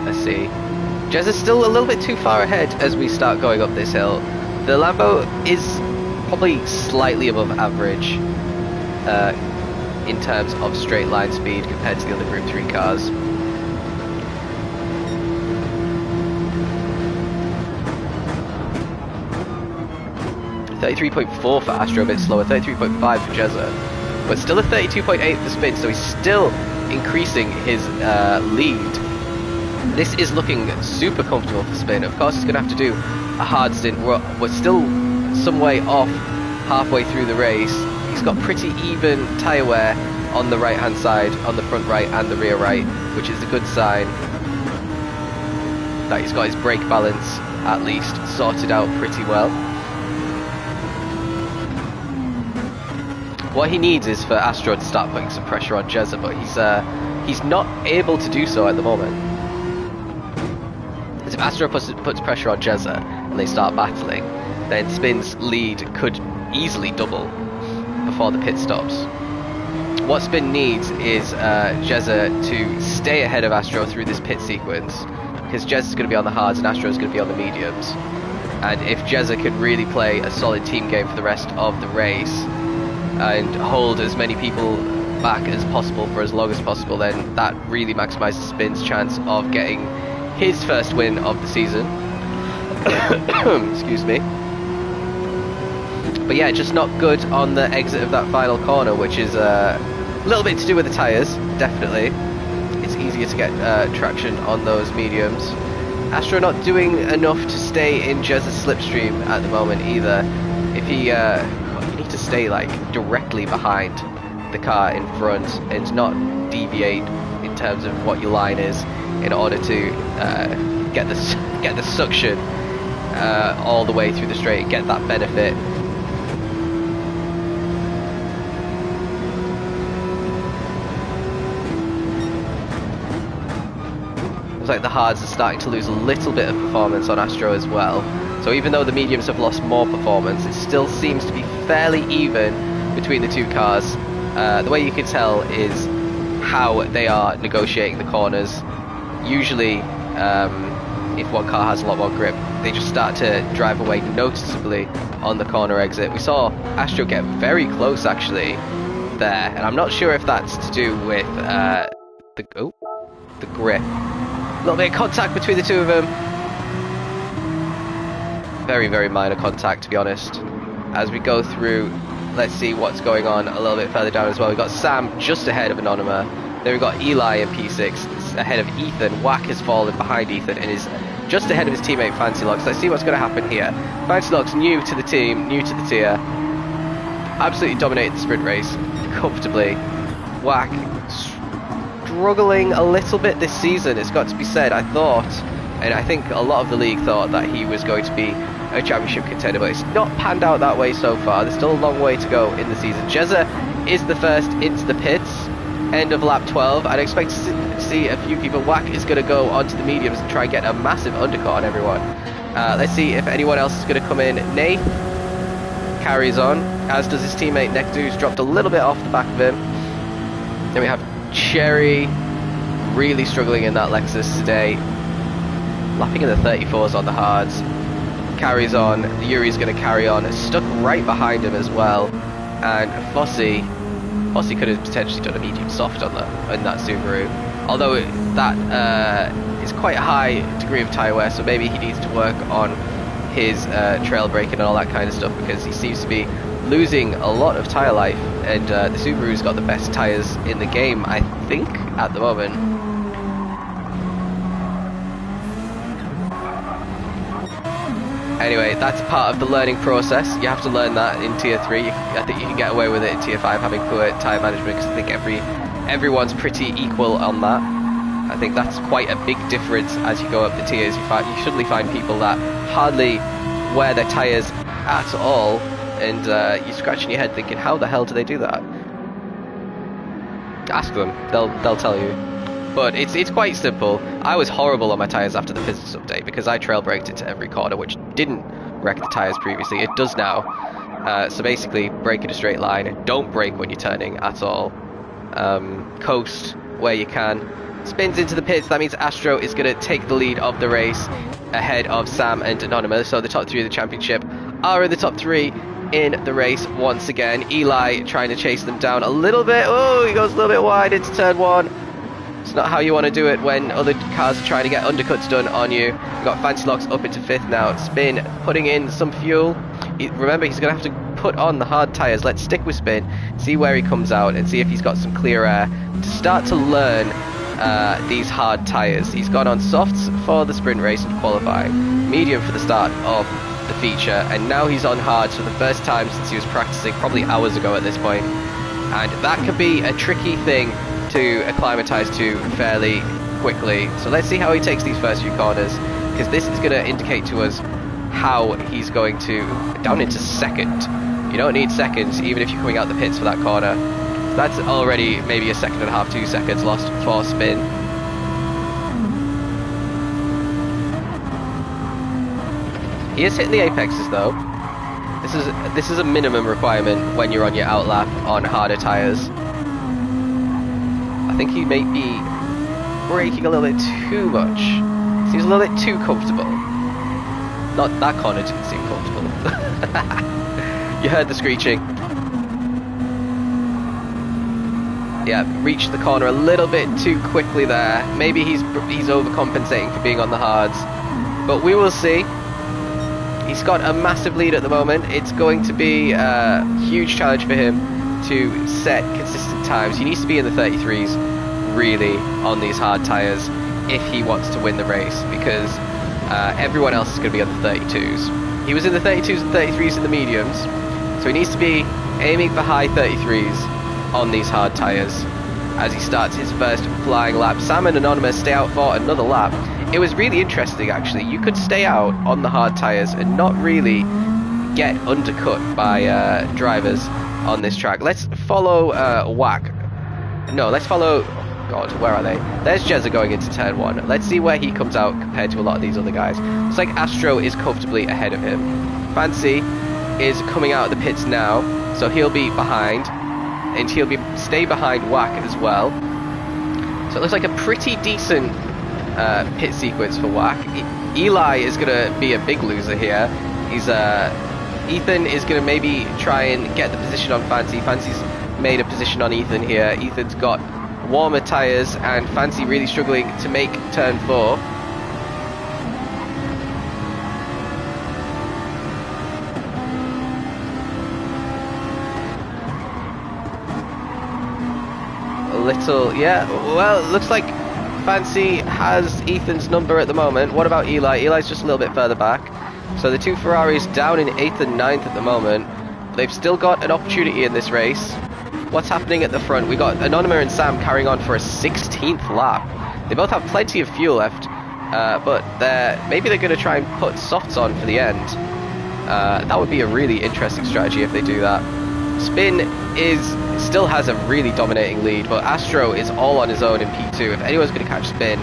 Let's see. Jezza's still a little bit too far ahead as we start going up this hill. The Lambo is probably slightly above average in terms of straight line speed compared to the other Group 3 cars. 33.4 for Astro, a bit slower, 33.5 for Jezza, but still a 32.8 for Spin, so he's still increasing his lead. This is looking super comfortable for Spin. Of course he's going to have to do a hard stint. We're still some way off halfway through the race. He's got pretty even tyre wear on the right hand side, on the front right and the rear right, which is a good sign that he's got his brake balance at least sorted out pretty well. What he needs is for Astro to start putting some pressure on Jezza, but he's not able to do so at the moment. As if Astro puts pressure on Jezza and they start battling, then Spin's lead could easily double before the pit stops. What Spin needs is Jezza to stay ahead of Astro through this pit sequence, because Jezza's going to be on the hards and Astro's going to be on the mediums. And if Jezza can really play a solid team game for the rest of the race, and hold as many people back as possible for as long as possible, then that really maximises Spin's chance of getting his first win of the season. Excuse me. But yeah, just not good on the exit of that final corner, which is a little bit to do with the tyres, definitely. it's easier to get traction on those mediums. Astro not doing enough to stay in Jez's slipstream at the moment either. If he, well, you need to stay like directly behind the car in front and not deviate in terms of what your line is in order to get the suction all the way through the straight and get that benefit. Like the hards are starting to lose a little bit of performance on Astro as well. So even though the mediums have lost more performance, it still seems to be fairly even between the two cars. The way you can tell is how they are negotiating the corners. Usually, if one car has a lot more grip, they just start to drive away noticeably on the corner exit. We saw Astro get very close actually there, and I'm not sure if that's to do with the grip. A little bit of contact between the two of them. Very, very minor contact, to be honest. As we go through, let's see what's going on a little bit further down as well. We've got Sam just ahead of Anonyma. Then we've got Eli in P6 ahead of Ethan. Wack has fallen behind Ethan and is just ahead of his teammate Fancy Locks. Let's see what's going to happen here. Fancy Locks new to the team, new to the tier. Absolutely dominated the sprint race comfortably. Wack struggling a little bit this season, it's got to be said. I thought, and I think a lot of the league thought, that he was going to be a championship contender, but it's not panned out that way so far. There's still a long way to go in the season. Jezza is the first into the pits, end of lap 12. I'd expect to see a few people. Wack is going to go onto the mediums and try and get a massive undercut on everyone. Let's see if anyone else is going to come in. Nath carries on, as does his teammate Nekdu, who's dropped a little bit off the back of him. Then we have Cherry really struggling in that Lexus today, lapping in the 34s on the hards. Carries on. Yuri's going to carry on, stuck right behind him as well. And Fossey could have potentially done a medium soft on that Subaru, although that is quite a high degree of tyre wear, so maybe he needs to work on his trail braking and all that kind of stuff, because he seems to be losing a lot of tyre life, and the Subaru's got the best tyres in the game, I think, at the moment. Anyway, that's part of the learning process. You have to learn that in Tier 3. I think you can get away with it in Tier 5, having poor tyre management, because I think everyone's pretty equal on that. I think that's quite a big difference as you go up the tiers. You suddenly find people that hardly wear their tyres at all, and you're scratching your head thinking, how the hell do they do that? Ask them, they'll tell you. But it's quite simple. I was horrible on my tyres after the physics update because I trail braked into every corner, which didn't wreck the tyres previously. It does now. So basically, brake in a straight line, don't brake when you're turning at all. Coast where you can. Spins into the pits. That means Astro is going to take the lead of the race ahead of Sam and Anonymous. So the top three of the championship are in the top three in the race once again. Eli trying to chase them down a little bit. Oh, he goes a little bit wide into turn one. It's not how you want to do it when other cars are trying to get undercuts done on you. We've got Fancy Locks up into fifth now. Spin putting in some fuel. Remember, he's going to have to put on the hard tyres. Let's stick with Spin, see where he comes out, and see if he's got some clear air to start to learn these hard tyres. He's gone on softs for the sprint race and qualifying, medium for the start of the feature, and now he's on hards for the first time since he was practicing probably hours ago at this point. And that could be a tricky thing to acclimatise to fairly quickly. So let's see how he takes these first few corners, because this is going to indicate to us how he's going to down into second. You don't need seconds even if you're coming out the pits for that corner. That's already maybe a second and a half, 2 seconds lost for Spin. He is hitting the apexes though. This is a minimum requirement when you're on your outlap on harder tyres. I think he may be braking a little bit too much. Seems a little bit too comfortable. Not that corner didn't seem comfortable. You heard the screeching. Yeah, reached the corner a little bit too quickly there. Maybe he's overcompensating for being on the hards, but we will see. He's got a massive lead at the moment. It's going to be a huge challenge for him to set consistent times. He needs to be in the 33s really on these hard tyres if he wants to win the race, because everyone else is going to be on the 32s. He was in the 32s and 33s in the mediums, so he needs to be aiming for high 33s on these hard tyres as he starts his first flying lap. Sam and Anonymous stay out for another lap. It was really interesting, actually. You could stay out on the hard tyres and not really get undercut by drivers on this track. Let's follow Whack. No, let's follow... God, where are they? There's Jezza going into turn 1. Let's see where he comes out compared to a lot of these other guys. Looks like Astro is comfortably ahead of him. Fancy is coming out of the pits now, so he'll be behind, and he'll stay behind Whack as well. So it looks like a pretty decent pit sequence for Whack. Eli is going to be a big loser here. He's Ethan is going to maybe try and get the position on Fancy. Fancy's made a position on Ethan here. Ethan's got warmer tyres, and Fancy really struggling to make turn 4. A little, yeah, well, it looks like Fancy has Ethan's number at the moment. What about Eli? Eli's just a little bit further back. So the two Ferraris down in 8th and 9th at the moment. They've still got an opportunity in this race. What's happening at the front? We got Anonymous and Sam carrying on for a 16th lap. They both have plenty of fuel left, but maybe they're going to try and put softs on for the end. That would be a really interesting strategy if they do that. Spin still has a really dominating lead, but Astro is all on his own in P2. If anyone's going to catch Spin,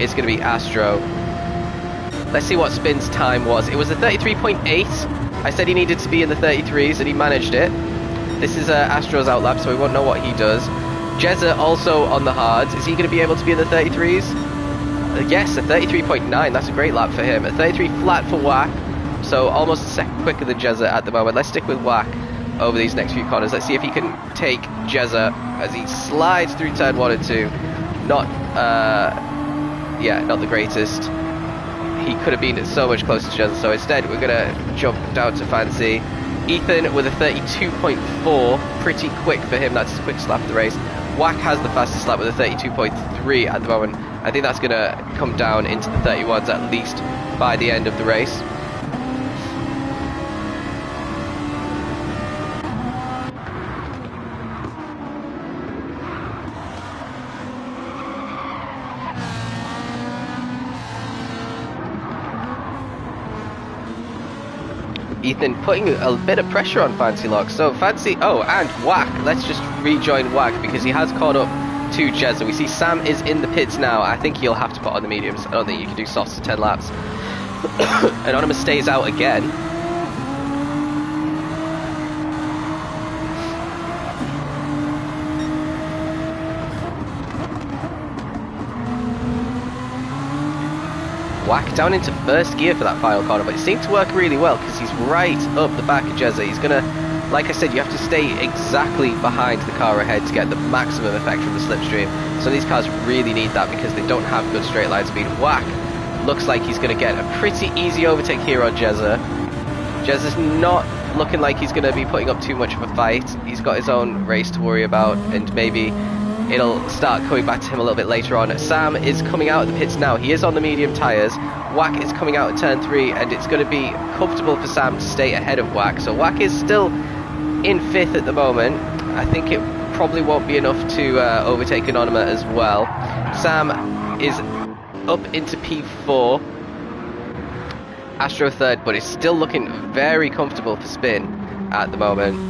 it's going to be Astro. Let's see what Spin's time was. It was a 33.8. I said he needed to be in the 33s, and he managed it. This is Astro's outlap, so we won't know what he does. Jezza also on the hards. Is he going to be able to be in the 33s? Yes, a 33.9. That's a great lap for him. A 33 flat for Whack, so almost a second quicker than Jezza at the moment. Let's stick with Whack over these next few corners. Let's see if he can take Jezza as he slides through turn 1 and 2. Not the greatest. He could have been so much closer to Jezza, so instead we're going to jump down to Fancy. Ethan with a 32.4, pretty quick for him. That's his quickest lap of the race. Whack has the fastest lap with a 32.3 at the moment. I think that's going to come down into the 31s at least by the end of the race. Ethan putting a bit of pressure on Fancy Lock. So Fancy, and Whack. Let's just rejoin Whack because he has caught up to Jezza. We see Sam is in the pits now. I think he'll have to put on the mediums. I don't think you can do softs to 10 laps. Anonymous stays out again. Whack down into first gear for that final corner, but it seemed to work really well because he's right up the back of Jezza. He's going to, like I said, you have to stay exactly behind the car ahead to get the maximum effect from the slipstream. So these cars really need that because they don't have good straight line speed. Whack looks like he's going to get a pretty easy overtake here on Jezza. Jezza's not looking like he's going to be putting up too much of a fight. He's got his own race to worry about, and maybe it'll start coming back to him a little bit later on. Sam is coming out of the pits now. He is on the medium tyres. Whack is coming out at turn 3, and it's going to be comfortable for Sam to stay ahead of Whack. So Whack is still in 5th at the moment. I think it probably won't be enough to overtake Anonymous as well. Sam is up into P4. Astro 3rd, but it's still looking very comfortable for Spin at the moment.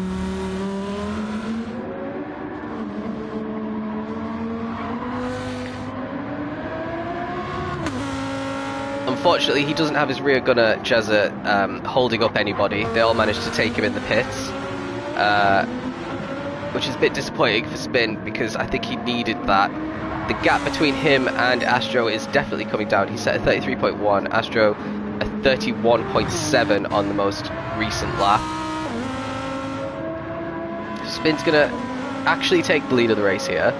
Unfortunately, he doesn't have his rear gunner, Jezza, holding up anybody. They all managed to take him in the pits, which is a bit disappointing for Spin because I think he needed that. The gap between him and Astro is definitely coming down. He set a 33.1, Astro a 31.7 on the most recent lap. Spin's going to actually take the lead of the race here.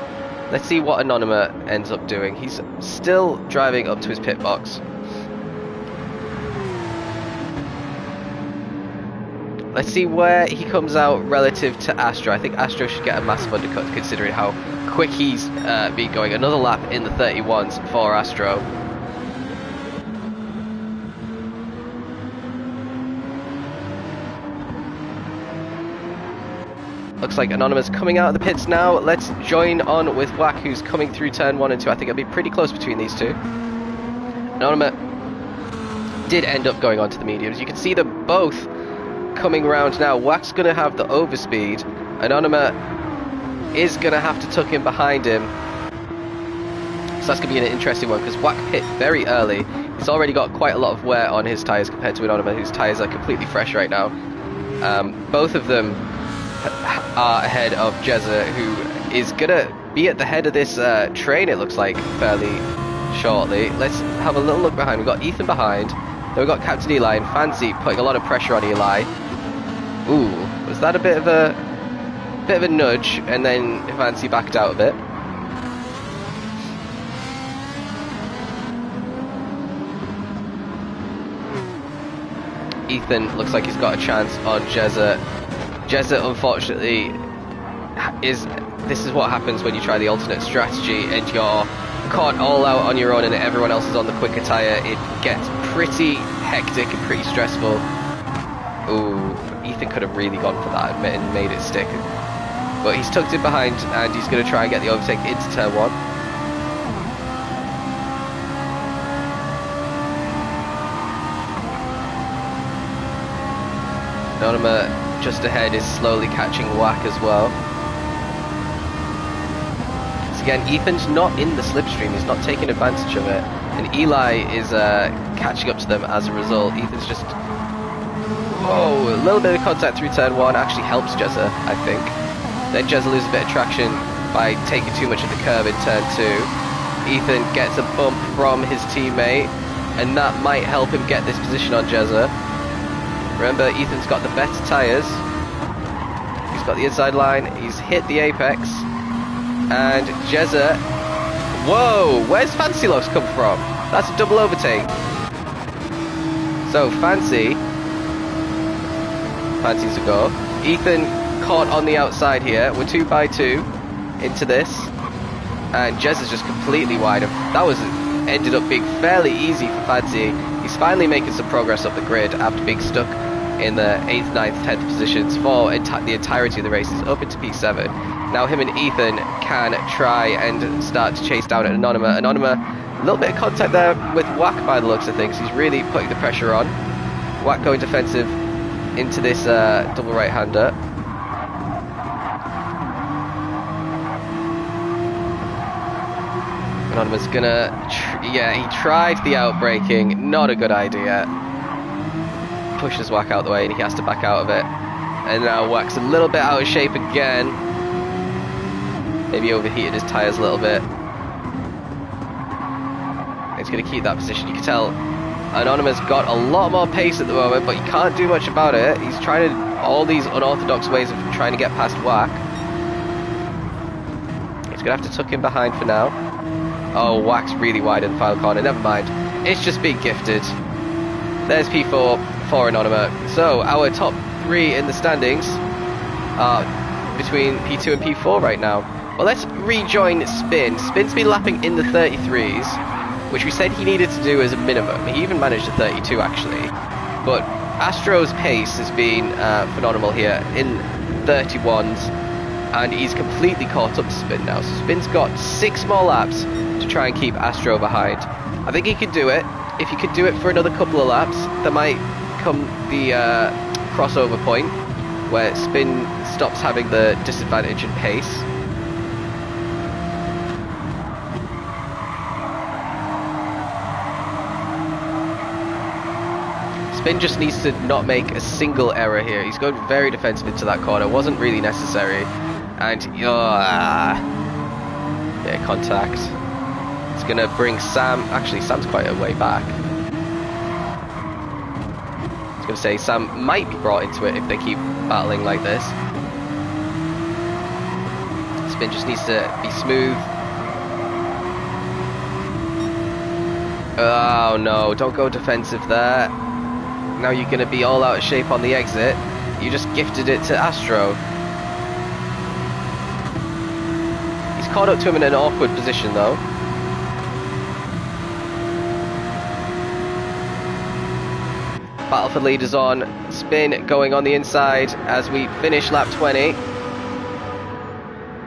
Let's see what Anonymous ends up doing. He's still driving up to his pit box. Let's see where he comes out relative to Astro. I think Astro should get a massive undercut considering how quick he's been going. Another lap in the 31s for Astro. Looks like Anonymous coming out of the pits now. Let's join on with Wack, who's coming through turn 1 and 2. I think it'll be pretty close between these two. Anonymous did end up going on to the mediums. You can see them both coming round now. Wack's going to have the overspeed. Anonymous is going to have to tuck in behind him. So that's going to be an interesting one, because Wack pit very early. He's already got quite a lot of wear on his tyres compared to Anonymous, whose tyres are completely fresh right now. Both of them are ahead of Jezza, who is going to be at the head of this train, it looks like, fairly shortly. Let's have a little look behind. We've got Ethan behind. Then we've got Captain Eli and Fancy putting a lot of pressure on Eli. Ooh, was that a bit of a nudge, and then Fancy backed out a bit. Ethan looks like he's got a chance on Jezza. Jezza, unfortunately, this is what happens when you try the alternate strategy and you're caught all out on your own and everyone else is on the quicker tyre. It gets pretty hectic and pretty stressful. Ooh, Ethan could have really gone for that and made it stick. But he's tucked in behind and he's going to try and get the overtake into turn 1. Anonymous just ahead is slowly catching Wack as well. So again, Ethan's not in the slipstream, he's not taking advantage of it, and Eli is catching up to them as a result. Ethan's just, whoa, a little bit of contact through turn 1 actually helps Jezza, I think. Then Jezza loses a bit of traction by taking too much of the curve in turn 2. Ethan gets a bump from his teammate, and that might help him get this position on Jezza. Remember, Ethan's got the better tyres. He's got the inside line. He's hit the apex. And Jezza... Whoa! Where's Fancy Logs come from? That's a double overtake. So, Fancy's a go. Ethan caught on the outside here. We're 2 by 2 into this. And Jezza's just completely wide. That was ended up being fairly easy for Fancy. He's finally making some progress up the grid after being stuck in the 8th, 9th, 10th positions for the entirety of the races up into P7. Now him and Ethan can try and start to chase down at Anonymous. Anonymous, a little bit of contact there with Wack by the looks of things. He's really putting the pressure on. Wack going defensive into this double right-hander. Anonymous gonna, yeah, he tried the outbraking, not a good idea. Pushes Wack out the way and he has to back out of it. And now Wack's a little bit out of shape again. Maybe overheated his tyres a little bit. He's going to keep that position. You can tell Anonymous got a lot more pace at the moment, but you can't do much about it. He's trying all these unorthodox ways of trying to get past Wack. He's going to have to tuck in behind for now. Oh, Wack's really wide in the final corner. Never mind. It's just being gifted. There's P4 for Anonymous. So, our top 3 in the standings are between P2 and P4 right now. Well, let's rejoin Spin. Spin's been lapping in the 33s, which we said he needed to do as a minimum. He even managed a 32, actually. But Astro's pace has been phenomenal here in 31s, and he's completely caught up to Spin now. So Spin's got 6 more laps to try and keep Astro behind. I think he could do it. If he could do it for another couple of laps, there might come the crossover point where Spin stops having the disadvantage in pace. Spin just needs to not make a single error here. He's going very defensive into that corner. Wasn't really necessary. And yeah, contact. It's going to bring Sam... Actually, Sam's quite a way back. I was going to say, Sam might be brought into it if they keep battling like this. Spin just needs to be smooth. Oh no, don't go defensive there. Now you're going to be all out of shape on the exit. You just gifted it to Astro. He's caught up to him in an awkward position though. Battle for leaders on. Spin going on the inside as we finish lap 20.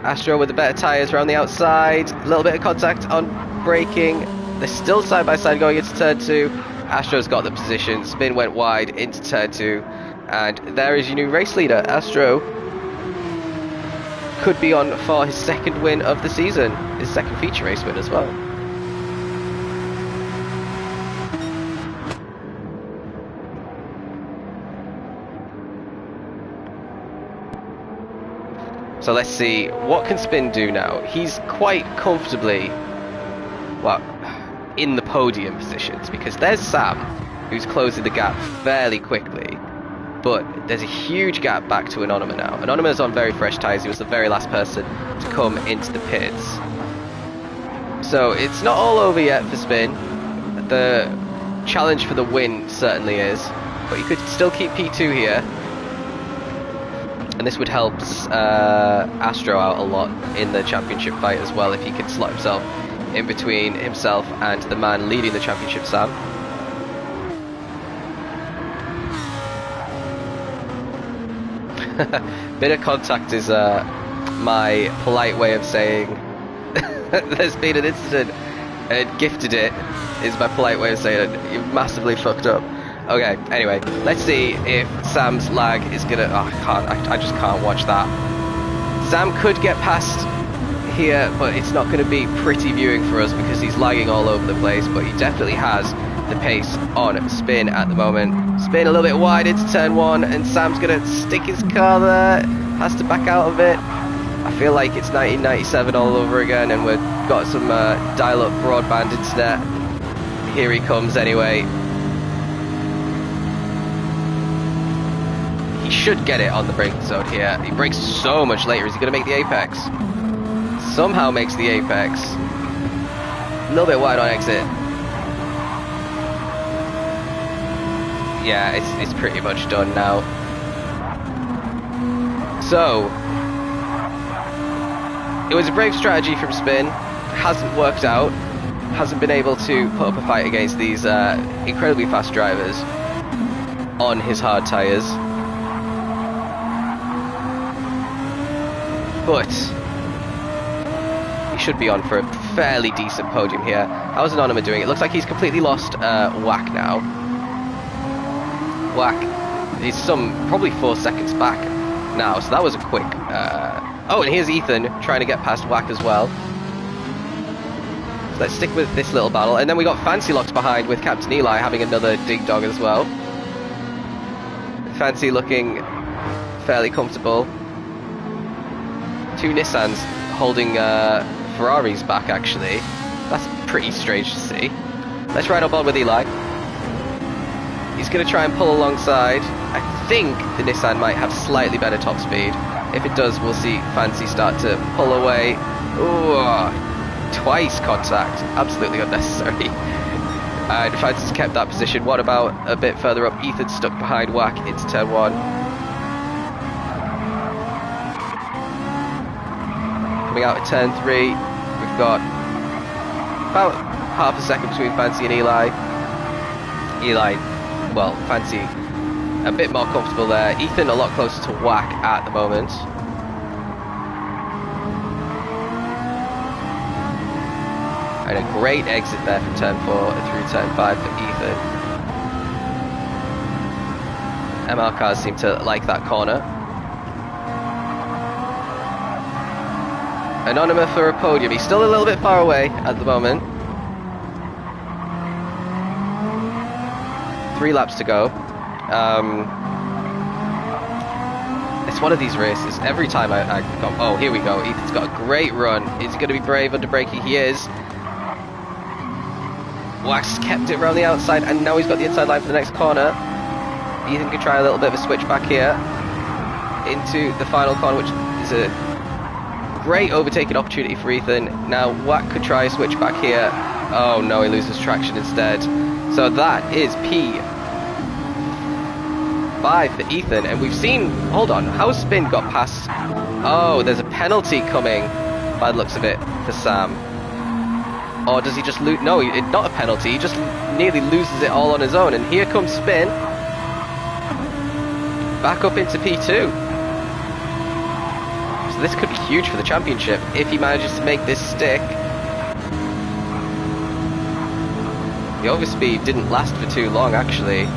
Astro with the better tyres around the outside. A little bit of contact on braking. They're still side by side going into turn 2. Astro's got the position. Spin went wide into turn 2. And there is your new race leader. Astro could be on for his second win of the season. His second feature race win as well. So let's see, what can Spin do now? He's quite comfortably, well, in the podium positions, because there's Sam, who's closing the gap fairly quickly, but there's a huge gap back to Anonymous now. Anonymous is on very fresh tyres. He was the very last person to come into the pits. So it's not all over yet for Spin. The challenge for the win certainly is, but you could still keep P2 here. And this would help Astro out a lot in the championship fight as well, if he could slot himself in between himself and the man leading the championship, Sam. Bit of contact is my polite way of saying there's been an incident, and gifted it is my polite way of saying it. You've massively fucked up. Okay, anyway, let's see if Sam's lag is gonna... Oh, I just can't watch that. Sam could get past here, but it's not gonna be pretty viewing for us because he's lagging all over the place, but he definitely has the pace on Spin at the moment. Spin a little bit wide into turn 1, and Sam's gonna stick his car there, has to back out of it. I feel like it's 1997 all over again, and we've got some dial-up broadband internet. Here he comes anyway. Should get it on the braking zone here. He brakes so much later. Is he going to make the apex? Somehow makes the apex. A little bit wide on exit. Yeah, it's pretty much done now. So, it was a brave strategy from Spin. Hasn't worked out. Hasn't been able to put up a fight against these incredibly fast drivers on his hard tyres. But he should be on for a fairly decent podium here. How's Anonymous doing? It looks like he's completely lost Whack now. Whack is probably 4 seconds back now, so that was a quick... Oh, and here's Ethan trying to get past Whack as well. So let's stick with this little battle. And then we got Fancy locked behind with Captain Eli having another ding dong as well. Fancy looking fairly comfortable. 2 Nissans holding Ferraris back, actually. That's pretty strange to see. Let's ride on board with Eli. He's going to try and pull alongside. I think the Nissan might have slightly better top speed. If it does, we'll see Fancy start to pull away. Ooh, twice contact. Absolutely unnecessary. And Fancy's kept that position. What about a bit further up? Ethan stuck behind Whack into turn 1. Coming out of turn 3, we've got about half a second between Fancy and Eli. Eli, well, Fancy a bit more comfortable there. Ethan a lot closer to Whack at the moment. And a great exit there from turn 4 through turn 5 for Ethan. MR cars seem to like that corner. Anonymous for a podium. He's still a little bit far away at the moment. 3 laps to go. It's one of these races. Every time I go... Oh, here we go. Ethan's got a great run. Is he going to be brave under braking? He is. Wax kept it around the outside, and now he's got the inside line for the next corner. Ethan can try a little bit of a switch back here into the final corner, which is a great overtaking opportunity for Ethan. Now Wack could try a switch back here. Oh no, he loses traction instead. So that is P5 for Ethan, and we've seen... Hold on, how's Spin got past... Oh, there's a penalty coming by the looks of it, for Sam. Or does he just lose? No, not a penalty. He just nearly loses it all on his own. And here comes Spin. Back up into P2. So this could be huge for the championship if he manages to make this stick. The overspeed didn't last for too long, actually.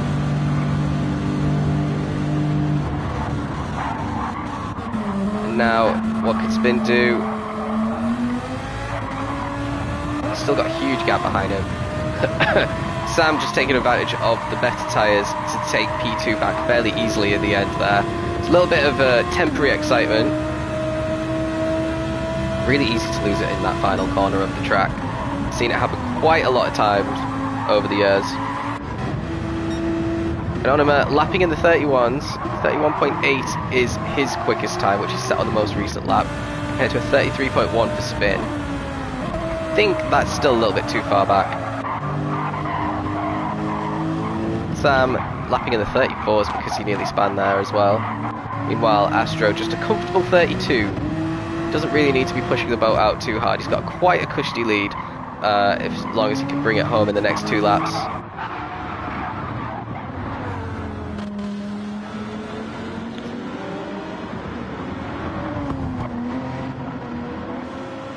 And now, what could Spin do? Still got a huge gap behind him. Sam just taking advantage of the better tyres to take P2 back fairly easily at the end there. It's a little bit of temporary excitement. Really easy to lose it in that final corner of the track. Seen it happen quite a lot of times over the years. Anonyma lapping in the 31s. 31.8 is his quickest time, which is set on the most recent lap, compared to a 33.1 for Spin. I think that's still a little bit too far back. Sam lapping in the 34s because he nearly spanned there as well. Meanwhile, Astro just a comfortable 32. Doesn't really need to be pushing the boat out too hard. He's got quite a cushy lead, as long as he can bring it home in the next 2 laps.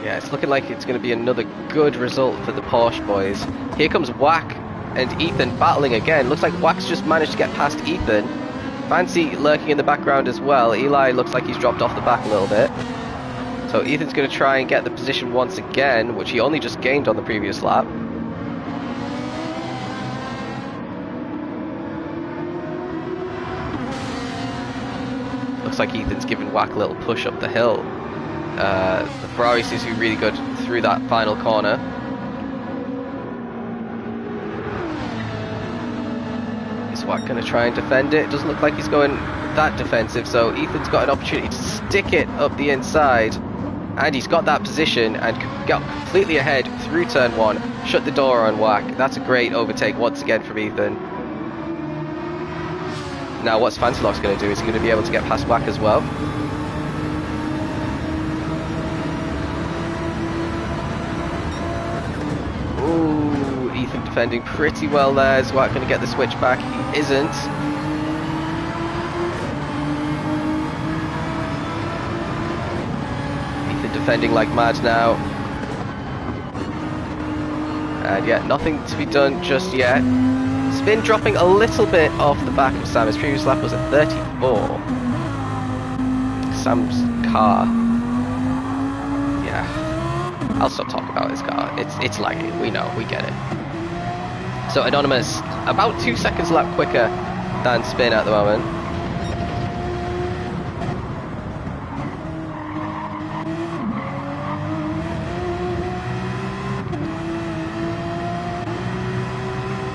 Yeah, it's looking like it's going to be another good result for the Porsche boys. Here comes Wack and Ethan battling again. Looks like Wack's just managed to get past Ethan. Fancy lurking in the background as well. Eli looks like he's dropped off the back a little bit. So Ethan's going to try and get the position once again, which he only just gained on the previous lap. Looks like Ethan's giving Wack a little push up the hill. The Ferrari seems to be really good through that final corner. Is Wack going to try and defend it? Doesn't look like he's going that defensive, so Ethan's got an opportunity to stick it up the inside. And he's got that position and got completely ahead through turn 1. Shut the door on Wack. That's a great overtake once again from Ethan. Now what's Fancylock's going to do? Is he going to be able to get past Wack as well? Ooh, Ethan defending pretty well there. Is Wack going to get the switch back? He isn't. Defending like mad now. And yeah, nothing to be done just yet. Spin dropping a little bit off the back of Sam. His previous lap was at 34. Sam's car. Yeah. I'll stop talking about his car. It's lagging. We know. We get it. So Anonymous about 2 seconds lap quicker than Spin at the moment.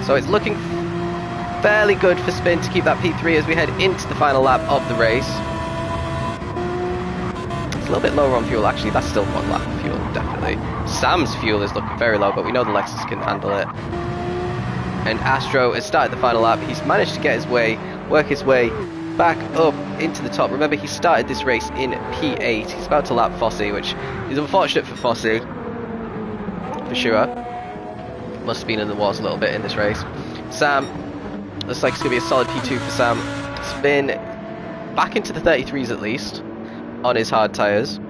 So it's looking fairly good for Spin to keep that P3 as we head into the final lap of the race. It's a little bit lower on fuel actually, that's still 1 lap of fuel, definitely. Sam's fuel is looking very low, but we know the Lexus can handle it. And Astro has started the final lap. He's managed to get his way, work his way back up into the top. Remember, he started this race in P8. He's about to lap Fossey, which is unfortunate for Fossey, for sure. Must have been in the walls a little bit in this race. Sam, looks like it's going to be a solid P2 for Sam. Spin back into the 33s at least, on his hard tyres.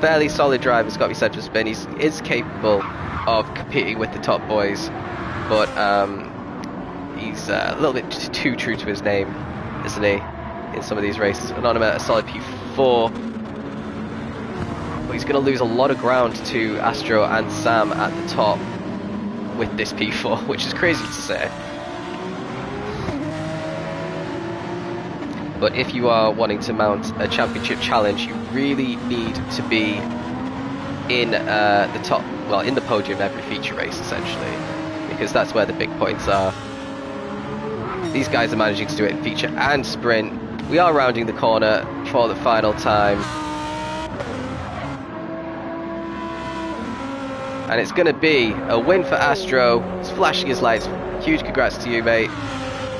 Fairly solid drive, it's got to be said for Spin. He is capable of competing with the top boys, but he's a little bit too true to his name, isn't he, in some of these races. Anonymous, a solid P4. But he's going to lose a lot of ground to Astro and Sam at the top with this P4, which is crazy to say. But if you are wanting to mount a championship challenge, you really need to be in the top, well, in the podium every feature race essentially, because that's where the big points are. These guys are managing to do it in feature and sprint. We are rounding the corner for the final time. And it's going to be a win for Astro. He's flashing his lights. Huge congrats to you, mate.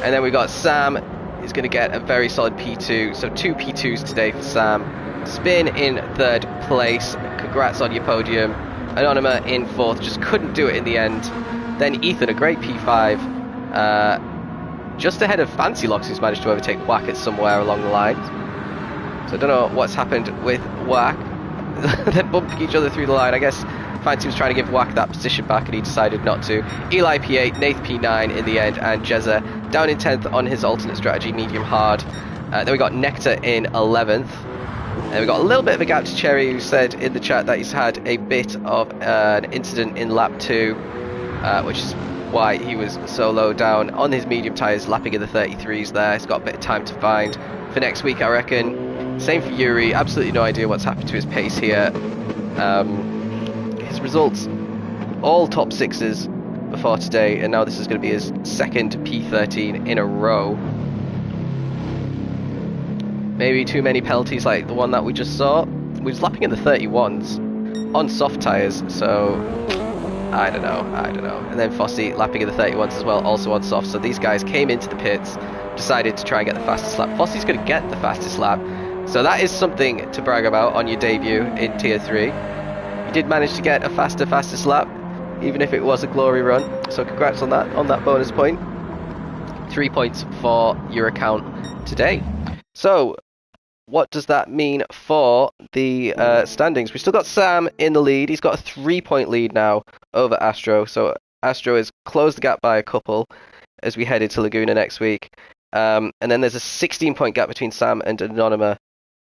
And then we got Sam. is going to get a very solid P2. So 2 P2s today for Sam. Spin in 3rd place. Congrats on your podium. Anonyma in 4th. Just couldn't do it in the end. Then Ethan, a great P5. Just ahead of Fancy Locks, who's managed to overtake Whack at somewhere along the line. So I don't know what's happened with Whack. They're bumping each other through the line. I guess Fancy was trying to give Whack that position back and he decided not to. Eli P8, Nath P9 in the end, and Jezza down in 10th on his alternate strategy, medium hard. Then we got Nectar in 11th. And we got a little bit of a gap to Cherry, who said in the chat that he's had a bit of an incident in lap 2, which is why he was so low down on his medium tyres, lapping in the 33s there. He's got a bit of time to find for next week, I reckon. Same for Yuri, absolutely no idea what's happened to his pace here. His results, all top 6s before today, and now this is going to be his 2nd P13 in a row. Maybe too many penalties like the one that we just saw. We was lapping in the 31s on soft tyres, so I don't know. And then Fossey lapping in the 31s as well, also on soft. So these guys came into the pits, decided to try and get the fastest lap. Fossey's going to get the fastest lap, so that is something to brag about on your debut in Tier 3. You did manage to get a fastest lap, even if it was a glory run. So congrats on that bonus point. 3 points for your account today. So what does that mean for the standings? We've still got Sam in the lead. He's got a 3-point lead now over Astro. So Astro has closed the gap by a couple as we head into Laguna next week. And then there's a 16-point gap between Sam and Anonyma.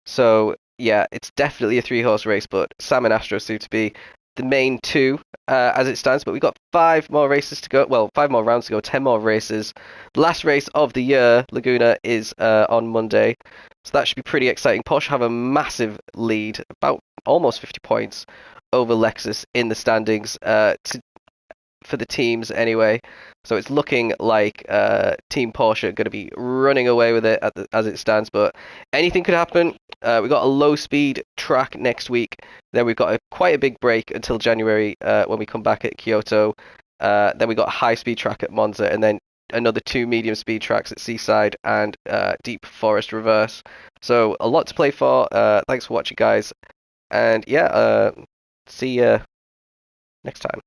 So yeah, it's definitely a 3-horse race, but Sam and Astro seem to be the main 2 as it stands. But we've got 5 more races to go. Well, 5 more rounds to go, 10 more races. The last race of the year, Laguna, is on Monday. So that should be pretty exciting. Porsche have a massive lead, about almost 50 points over Lexus in the standings for the teams anyway. So it's looking like Team Porsche are going to be running away with it as it stands. But anything could happen. We've got a low-speed track next week. Then we've got quite a big break until January when we come back at Kyoto. Then we've got a high-speed track at Monza, and then another 2 medium speed tracks at Seaside and Deep Forest Reverse. So a lot to play for. Thanks for watching, guys, and yeah, see you next time.